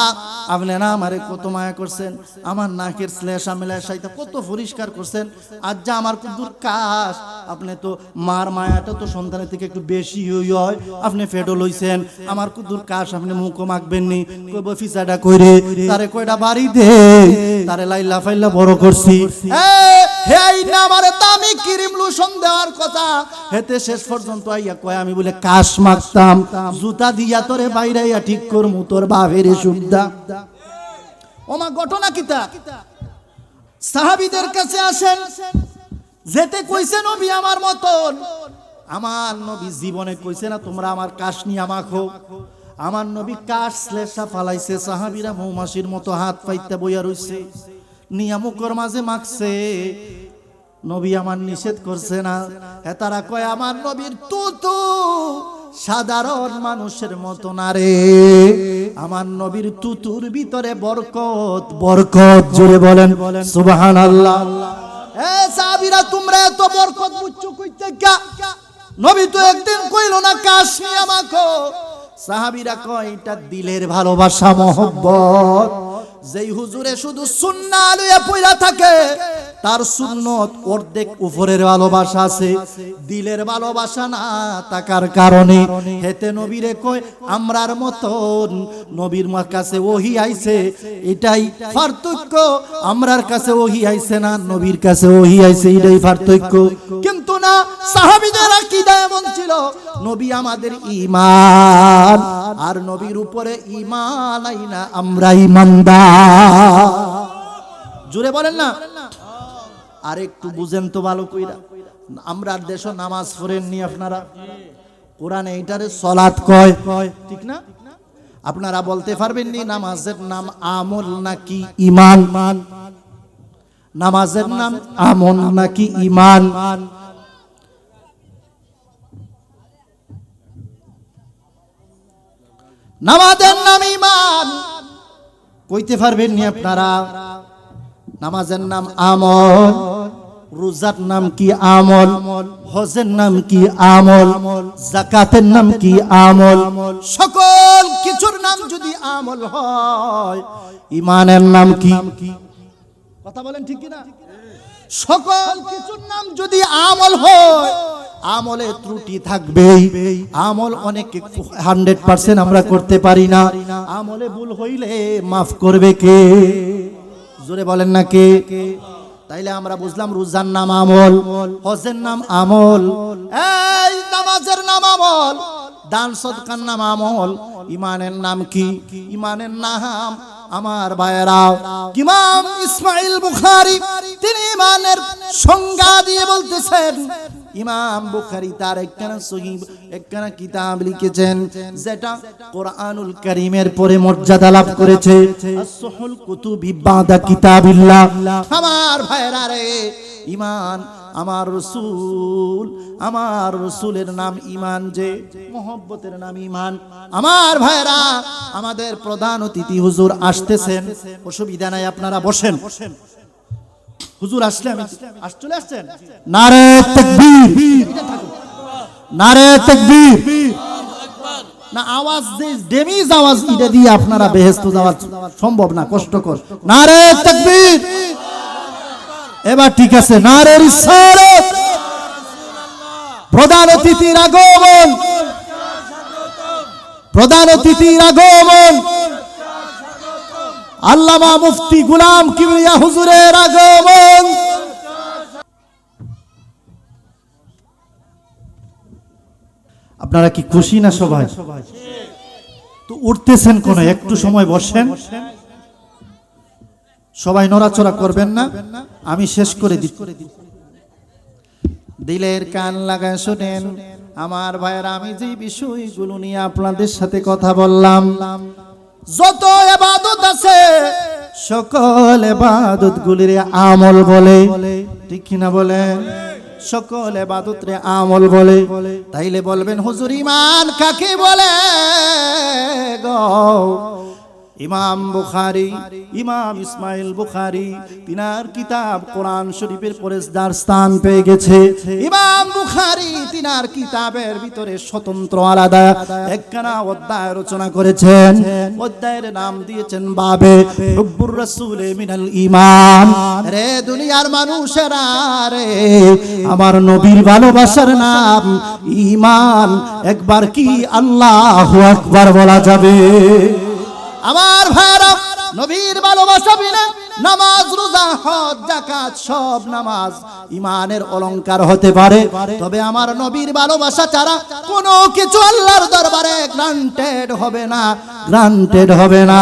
আপনি না আমারে কত মায়া করছেন, আমার নাকের শ্লেষা মেলাশাইতে কত পরিষ্কার করছেন, আজ যা আমার কুদুর কাশ। আপনি তো মার মায়াটা তো সন্তানের থেকে একটু বেশি হয়, আপনি ফেটো লইছেন, আমার কুদুর কাশ আপনি মুখও মাখবেন নি। কইব ফিসাটা কইরে তারে কয়টা বাড়ি দে, তারে লাইলা ফাইলা বড় করছি। হে আইনা আমারে দামি ক্রিম লোশন দেওয়ার কথা, হেতে শেষ পর্যন্ত আইয়া কয় আমি বলে কাশ মাখতাম, জুতা দিয়া তোরে বাইরাইয়া ঠিক করমু তোর বাপের সুবিধা। ওমা ঘটনা কিতা? সাহাবীদের কাছে আসেন, যেতে কইছে নবী আমার মতন। আমার নবী জীবনে কইছে না তোমরা আমার কাশ নিয়া মাখো। আমার নবী কাশ শ্লেষা ফালাইছে, সাহাবীরা মৌমাছির মতো হাত পাইতে বইয়া রইছে, নিয়া মুখের মাঝে মাখছে। নবী আমার নিষেধ করছে না। তারা কয় আমার নবীর তুতু সাধারণ মানুষের মতো না রে, আমার নবীর তুতুর ভিতরে বরকত, বরকত। জোরে বলেন সুবহানাল্লাহ। সাহাবীরা তোমরা এত বরকত বুঝছো কই থেকে? নবী তো একদিন কইলো না কাশ নিয়া মাখো। সাহাবীরা কয় এটা দিলের ভালোবাসা, মহব্বত। যেই হুজুরে শুধু সুন্নাহ লইয়া পয়রা থাকে, তার সুন্নত অর্ধেক উপরের ভালোবাসা আছে, দিলের ভালোবাসা না থাকার কারণে। হেতে নবীরে কয় আমরার মতন নবীর কাছে ওহী আইছে, এটাই পার্থক্য। আমরার কাছে ওহী আইছে না, নবীর কাছে ওহী আইছে, এটাই পার্থক্য। কিন্তু না, সাহাবীদের আকীদা এমন ছিল, নবী আমাদের ঈমান, আর নবীর উপরে ঈমান আইনা আমরা ঈমানদার। জোরে বলেন না। আর একটু বুঝেন তো ভালো কইরা, আমরা দেশ নামাজ পড়েন নি আপনারা? কোরআনে এইটারে সালাত কয়, ঠিক না? আপনারা বলতে পারবেন নি নামাজের নাম আমল নাকি ঈমান? নামাজের নাম আমল নাকি ঈমান? নামাজের নাম ঈমান, কইতে পারবেন নি আপনারা? নামাজের নাম আমল, রোজার নাম কি আমল, হজের নাম কি আমল, যাকাতের নাম কি আমল? সকল কিছুর নাম যদি আমল হয়, ঈমানের নাম কি? কথা বলেন ঠিক কি না? সকল কিছুর নাম যদি আমল হয়, আমলে ত্রুটি থাকবেই। আমল অনেকে 100% আমরা করতে পারি না। আমলে ভুল হইলে মাফ করবে কে? জোরে বলেন না কে? তাইলে আমরা বুঝলাম রোজার নাম আমল, হজের নাম আমল, এই নামাজের নাম আমল, দান সদকার নাম আমল। ঈমানের নাম কি? ঈমানের নাম আমার ভাইয়েরা, ইমাম ইসমাইল বুখারী তিনি ঈমানের সংজ্ঞা দিয়ে বলতেছেন। ইমাম বুখারী তার একখানা কিতাব লিখেছেন যেটা কোরআনুল কারীমের পরে মর্যাদা লাভ করেছে, আসহুল কুতুবি বাদা কিতাবিল্লাহ। আমার ভাইরা রে, ঈমান আমার রাসূলের নাম ঈমান, যে মহব্বতের নাম ঈমান। আমার ভাইরা, আমাদের প্রধান অতিথি হুজুর আসতেছেন, অসুবিধা নাই আপনারা বসেন। হুজুর আসলে চলে আসছেন। নারে তাকবীর, নারে তাকবীর। না আওয়াজ যে ডেমিজ আওয়াজ এটা দিয়ে আপনারা বেহেশতে যাওয়া সম্ভব না, কষ্টকর। নারে তাকবীর। এবার ঠিক আছে, নারে রিসালাত। প্রধান অতিথির আগমন, প্রধান অতিথির আগমন, আল্লামা মুফতি গোলাম কিবরিয়া হুজুরের আগমন। আপনারা কি খুশি না সবাই? তো উঠতেছেন কোন? একটু সময় বসেন, সবাই নড়াচড়া করবেন না, আমি শেষ করে দিচ্ছি। দিলের কান লাগায় শুনেন আমার ভাইয়েরা, আমি যে বিষয়গুলো নিয়ে আপনাদের সাথে কথা বললাম, যত ইবাদত আছে সকল ইবাদত গুলির আমল বলে, ঠিক কিনা বলেন? সকল ইবাদত রে আমল বলে। তাইলে বলবেন হুজুর ঈমান কাকে বলে গো? ইমাম বুখারী, ইমাম ইসমাইল বুখারী তিনার কিতাব কোরআন শরীফের পরে যার স্থান পেয়ে গেছে, ইমাম বুখারী তিনার কিতাবের ভিতরে স্বতন্ত্র আলাদা একখানা অধ্যায় রচনা করেছেন। অধ্যায়ের নাম দিয়েছেন বাবে হুব্বুর রাসূলে মিনাল ঈমান। রে দুনিয়ার মানুষেরা রে, আমার নবীর ভালোবাসার নাম ঈমান। একবার কি আল্লাহু আকবার বলা যাবে? আমার ভাইরা, নবীর ভালোবাসা বিনা নামাজ, রোজা, হজ, যাকাত সব নামাজ ঈমানের অলংকার হতে পারে, তবে আমার নবীর ভালোবাসা ছাড়া কোনো কিছু আল্লাহর দরবারে গ্রান্টেড হবে না, গ্রান্টেড হবে না।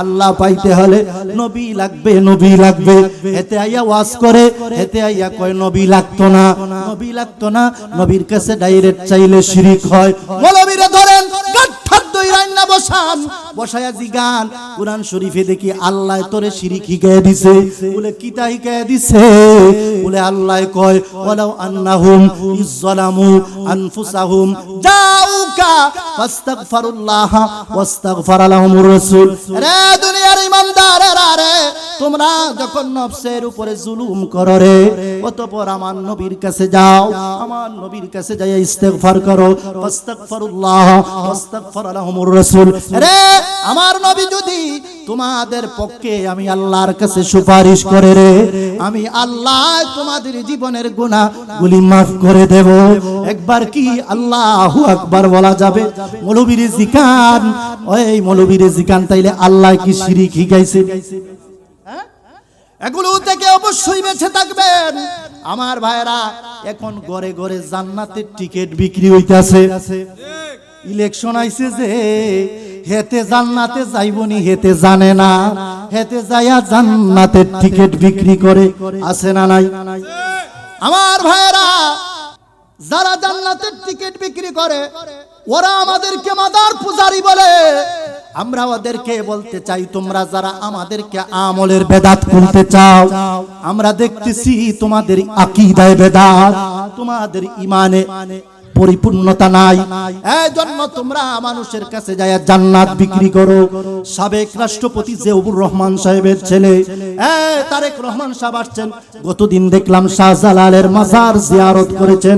আল্লাহ পাইতে হলে নবী লাগবে, নবী লাগবে। এতে আইয়া ওয়াজ করে, এতে আইয়া কয় নবী লাগতো না, নবী লাগতো না। নবীর কাছে ডাইরেক্ট চাইলে শিরিক হয়। মৌলবীরা ধরেন বসান, বসায়া জিগান কুরআন শরীফে দেখি আল্লাহ তোরে শিরিক হিকায়া দিছে। বলে কিতা হিকায়া দিছে? বলে আল্লাহ কয় ওয়ালাউ আন্নাহুম ইযলামু আনফুসাহুম জাউকা ফাস্তাগফিরুল্লাহ ওয়াস্তাগফারা লাহুমুর রাসূল। রে দুনিয়ার ইমানদারেরা রে, তোমরা যখন নফসের উপরে জুলুম করো রে, অতঃপর আমার নবীর কাছে যাও, আমার নবীর কাছে যাইয়া ইস্তেগফার করো, ফাস্তাগফিরুল্লাহ ওয়াস্তাগফারা লাহুমুর রাসূল। রে আমার নবী যদি তোমাদের পক্ষে আমি আল্লাহর কাছে সুপারিশ করে রে, আমি আল্লাহ তোমাদের জীবনের গুনাহগুলি maaf করে দেব। একবার কি আল্লাহু আকবার বলা যাবে? মৌলবীরে জিকান, ওই মৌলবীরে জিকান, তাইলে আল্লাহ কি শিরিক শিখাইছে? এগুলো থেকে অবশ্যই বেঁচে থাকবেন আমার ভাইরা। এখন ঘরে ঘরে জান্নাতের টিকিট বিক্রি হইতাছে। ইলেকশন আইছে যে, হেতে জান্নাতে যাইবনি হেতে জানে না, হেতে যাইয়া জান্নাতের টিকিট বিক্রি করে, আছে না নাই? আমার ভাইরা, যারা জান্নাতের টিকিট বিক্রি করে ওরা আমাদেরকে মাদার পূজারি বলে। আমরা ওদেরকে বলতে চাই তোমরা যারা আমাদেরকে আমলের বেদাত খুলতে চাও, আমরা দেখতেছি তোমাদের আকীদায় বেদাত, তোমাদের ঈমানে পরিপূর্ণতা নাই, এই জন্য তোমরা মানুষের কাছে যায় জান্নাত বিক্রি করো। সাবেক রাষ্ট্রপতি জিয়াউর রহমান সাহেবের ছেলে তারেক রহমান সাহেব আসছেন, গতদিন দেখলাম শাহজালালের মাজার জিয়ারত করেছেন,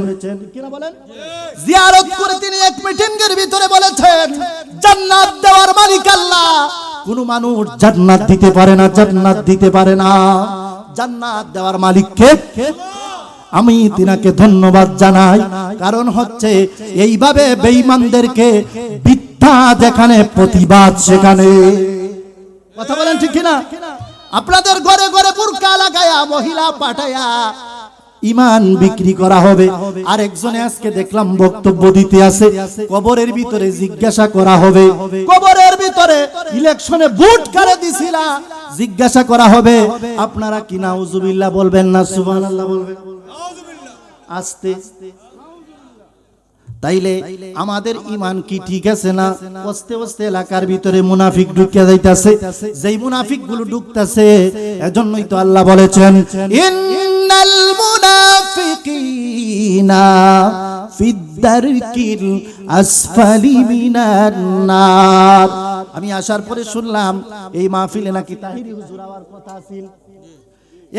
কিনা বলেন? জিয়ারত করে তিনি এক মিটিংয়ের ভিতরে বলেছেন জান্নাত দেওয়ার মালিক আল্লাহ, কোন মানুষ জান্নাত দিতে পারে না, জান্নাত দিতে পারে না, জান্নাত দেওয়ার মালিক কে? আমি তিনাকে ধন্যবাদ জানাই, কারণ হচ্ছে এইভাবে বেঈমানদেরকে মিথ্যা যেখানে প্রতিবাদ সেখানে। কথা বলেন ঠিক কিনা? আপনাদের ঘরে ঘরে বুরকা লাগায়া মহিলা পাঠায়া ঈমান বিক্রি করা হবে। আর একজনে আজকে দেখলাম বক্তব্য দিতে আছে, কবরের ভিতরে জিজ্ঞাসা করা হবে, কবরের ভিতরে ইলেকশনে ভোট কারে দিছিলা জিজ্ঞাসা করা হবে। আপনারা কি নাউজুবিল্লাহ বলবেন না সুবহানাল্লাহ বলবেন? আস্তে তাইলে আমাদের ঈমান কি ঠিক আছে না? আস্তে আস্তে এলাকার ভিতরে মুনাফিক ঢুকে যাইতাছে, যেই মুনাফিক গুলো ঢুকতাছে এজন্যই তো আল্লাহ বলেছেন ইন্নাল মুনাফিকিনা ফিদ্দারকিল আসফালি মিনান নার। আমি আসার পরে শুনলাম এই মাহফিলে নাকি তাহিরি হুজুর আওয়ার কথা ছিল,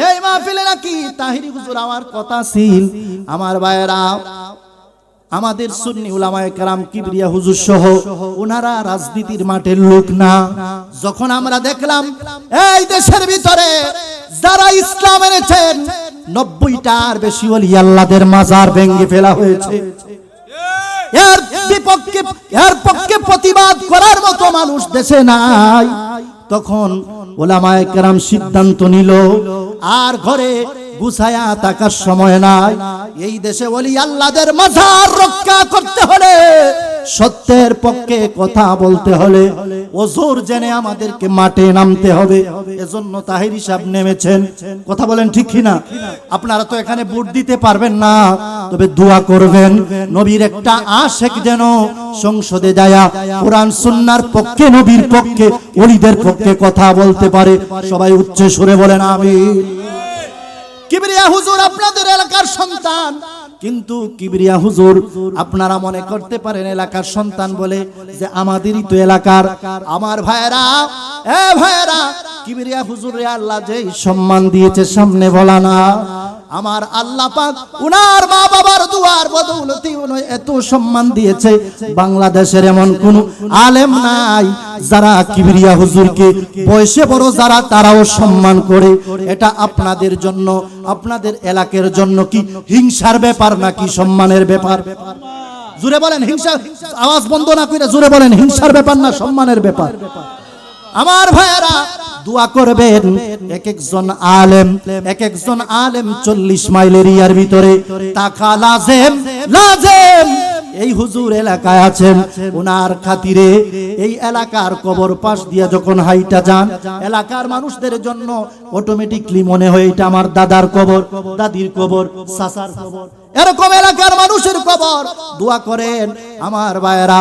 এই মাহফিলে নাকি তাহিরি হুজুর আমার কথা ছিল। আমার ভাইয়েরা, আমাদের সুন্নি উলামায়ে কেরাম কিবরিয়া হুজুর সহ ওনারা রাজনীতির মাঠের লোক না। যখন আমরা দেখলাম এই দেশের ভিতরে যারা ইসলাম এনেছেন 90টার বেশি ওলি আল্লাহদের মাজার ভেঙে ফেলা হয়েছে, এর বিপক্ষে এর পক্ষে প্রতিবাদ করার মতো মানুষ দেশে নাই, তখন উলামায়ে কেরাম সিদ্ধান্ত নিল আর ঘরে গুছায়া থাকার সময় নাই। এই দেশে ওলি আল্লাহদের মাজার রক্ষা করতে হলে, সত্যের পক্ষে কথা বলতে হলে ওজোর জেনে আমাদেরকে মাঠে নামতে হবে। এজন্য তাহিরি সাহেব নেমেছেন। কথা বলেন ঠিক কিনা? আপনারা তো এখানে ভোট দিতে পারবেন না, তবে দোয়া করবেন নবীর একটা আশিক যেন সংসদে যায়া কোরআন সুন্নাহর পক্ষে, নবীর পক্ষে, ওলিদের পক্ষে কথা বলতে পারে। সবাই উচ্চ সুরে বলেন আমিন। কিবরিয়া হুজুর আপনাদের এলাকার সন্তান, কিন্তু কিবরিয়া হুজুর আপনারা মনে করতে পারেন এলাকার সন্তান বলে যে আমাদেরই তো এলাকার। আমার ভাইয়েরা, এ ভাইয়েরা, কিবরিয়া হুজুরে আল্লাহ যেই সম্মান দিয়েছে সামনে বলা না। আমার আল্লাহ পাক উনার মা বাবার দুয়ার বদৌলতে এত সম্মান দিয়েছে, বাংলাদেশের এমন কোন আলেম নাই যারা কিবরিয়া হুজুরকে বয়সে বড় যারা তারাও সম্মান করে। এটা আপনাদের জন্য, আপনাদের এলাকার জন্য কি হিংসার ব্যাপার নাকি সম্মানের ব্যাপার? জোরে বলেন হিংসা, আওয়াজ বন্ধ না করে জোরে বলেন হিংসার ব্যাপার না সম্মানের ব্যাপার? আমার ভাইয়েরা দোয়া করবেন, এক একজন আলেম 40 মাইল এরিয়ার ভিতরে টাকা লাজেম এই হুজুর এলাকায় আছেন, ওনার খাতিরে এই এলাকার কবর পাশ দিয়ে যখন হাইটা যান, এলাকার মানুষদের জন্য অটোমেটিকলি মনে হয় এটা আমার দাদার কবর, দাদির কবর, চাচার কবর, এরকম এলাকার মানুষের কবর। দোয়া করেন আমার ভাইয়েরা,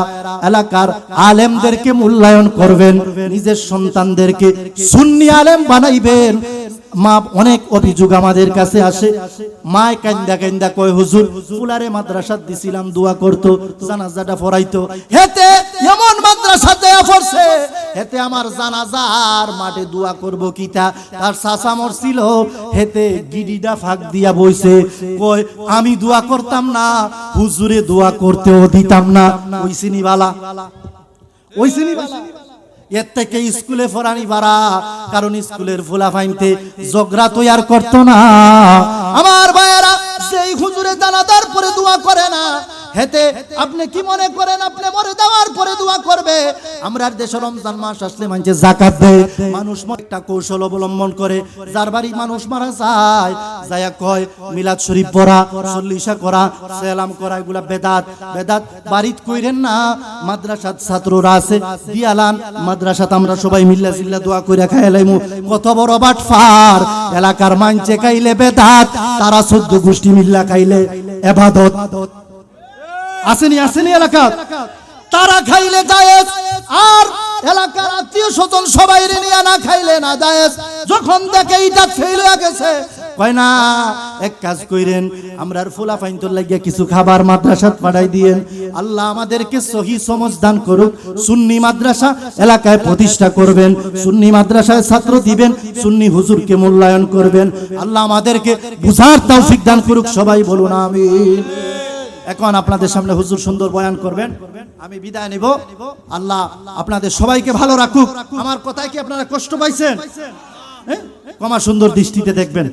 এলাকার আলেমদেরকে মূল্যায়ন করবেন, নিজের সন্তানদেরকে সুন্নি আলেম বানাইবেন। মা অনেক অভিযোগ আমাদের কাছে আসে, মায় কান্দা কান্দা কয় হুজুর ফুলারে মাদ্রাসাত দিছিলাম, দোয়া করতো, জানাজাটা পড়াইতো, হেতে এমন মাদ্রাসা দেয়া পড়ছে, হেতে আমার জানাজার মাঠে দোয়া করব কিতা, তার চাচা মরছিল, হেতে গিডিটা ফাঁক দিয়া বইছে, কয় আমি দোয়া করতাম না, হুজুরে দোয়া করতেও দিতাম না। ওইসিনি বালা, ওইসিনি বালা। এর থেকে স্কুলে পড়ানি বাড়া, কারণ স্কুলের ফুলা ফাইনতে জগরা তৈয়ার করতো না। আমার ভাইয়েরা, সেই হুজুরে জানাজার পরে দোয়া করে না, হেতে আপনি কি মনে করেন আপনি মরে যাওয়ার পরে দোয়া করবে? আমরা দেশে রমজান মাস আসলে মানুষ যাকাত দেয়, মানুষ একটা কৌশল অবলম্বন করে, যার বাড়ি মানুষ মারা যায় যায়া কয় মিলাদ শরীফ পড়া, চল্লিশা করা, সালাম করা, এগুলা বেদাত। বেদাত বাড়িত কইরেন না, মাদ্রাসাত ছাত্ররা আছে দিয়ালান, মাদ্রাসাত আমরা সবাই মিল্লা জিল্লা দোয়া কইরা খাইলাইমু। কত বড় বাটফার! এলাকার মানছে খাইলে বেদাত, তারা 14 গোষ্ঠী মিল্লা খাইলে ইবাদত। আসেনি আসেনি এলাকা, তারা খাইলে জায়েজ আর এলাকার আত্মীয় স্বজন সবাই নিয়ে না খাইলে না জায়েজ। যখন দেখে এটা ফেল হয়ে গেছে, কয় না এক কাজ কইরেন, আমরার ফুলা ফাইনতর লাগিয়া কিছু খাবার মাদ্রাসাত পাঠাই দিয়েন। আল্লাহ আমাদেরকে সহি সমঝ দান করুক। সুন্নি মাদ্রাসা এলাকায় প্রতিষ্ঠা করবেন, সুন্নি মাদ্রাসায় ছাত্র দিবেন, সুন্নি হুজুরকে মূল্যায়ন করবেন। আল্লাহ আমাদেরকে বুঝার তৌফিক দান করুক। সবাই বলুন আমিন। এখন আপনাদের সামনে হুজুর সুন্দর বয়ান করবেন, আমি বিদায় নিব। আল্লাহ আপনাদের সবাইকে ভালো রাখুক। আমার কথায় কি আপনারা কষ্ট পাইছেন? ক্ষমা সুন্দর দৃষ্টিতে দেখবেন।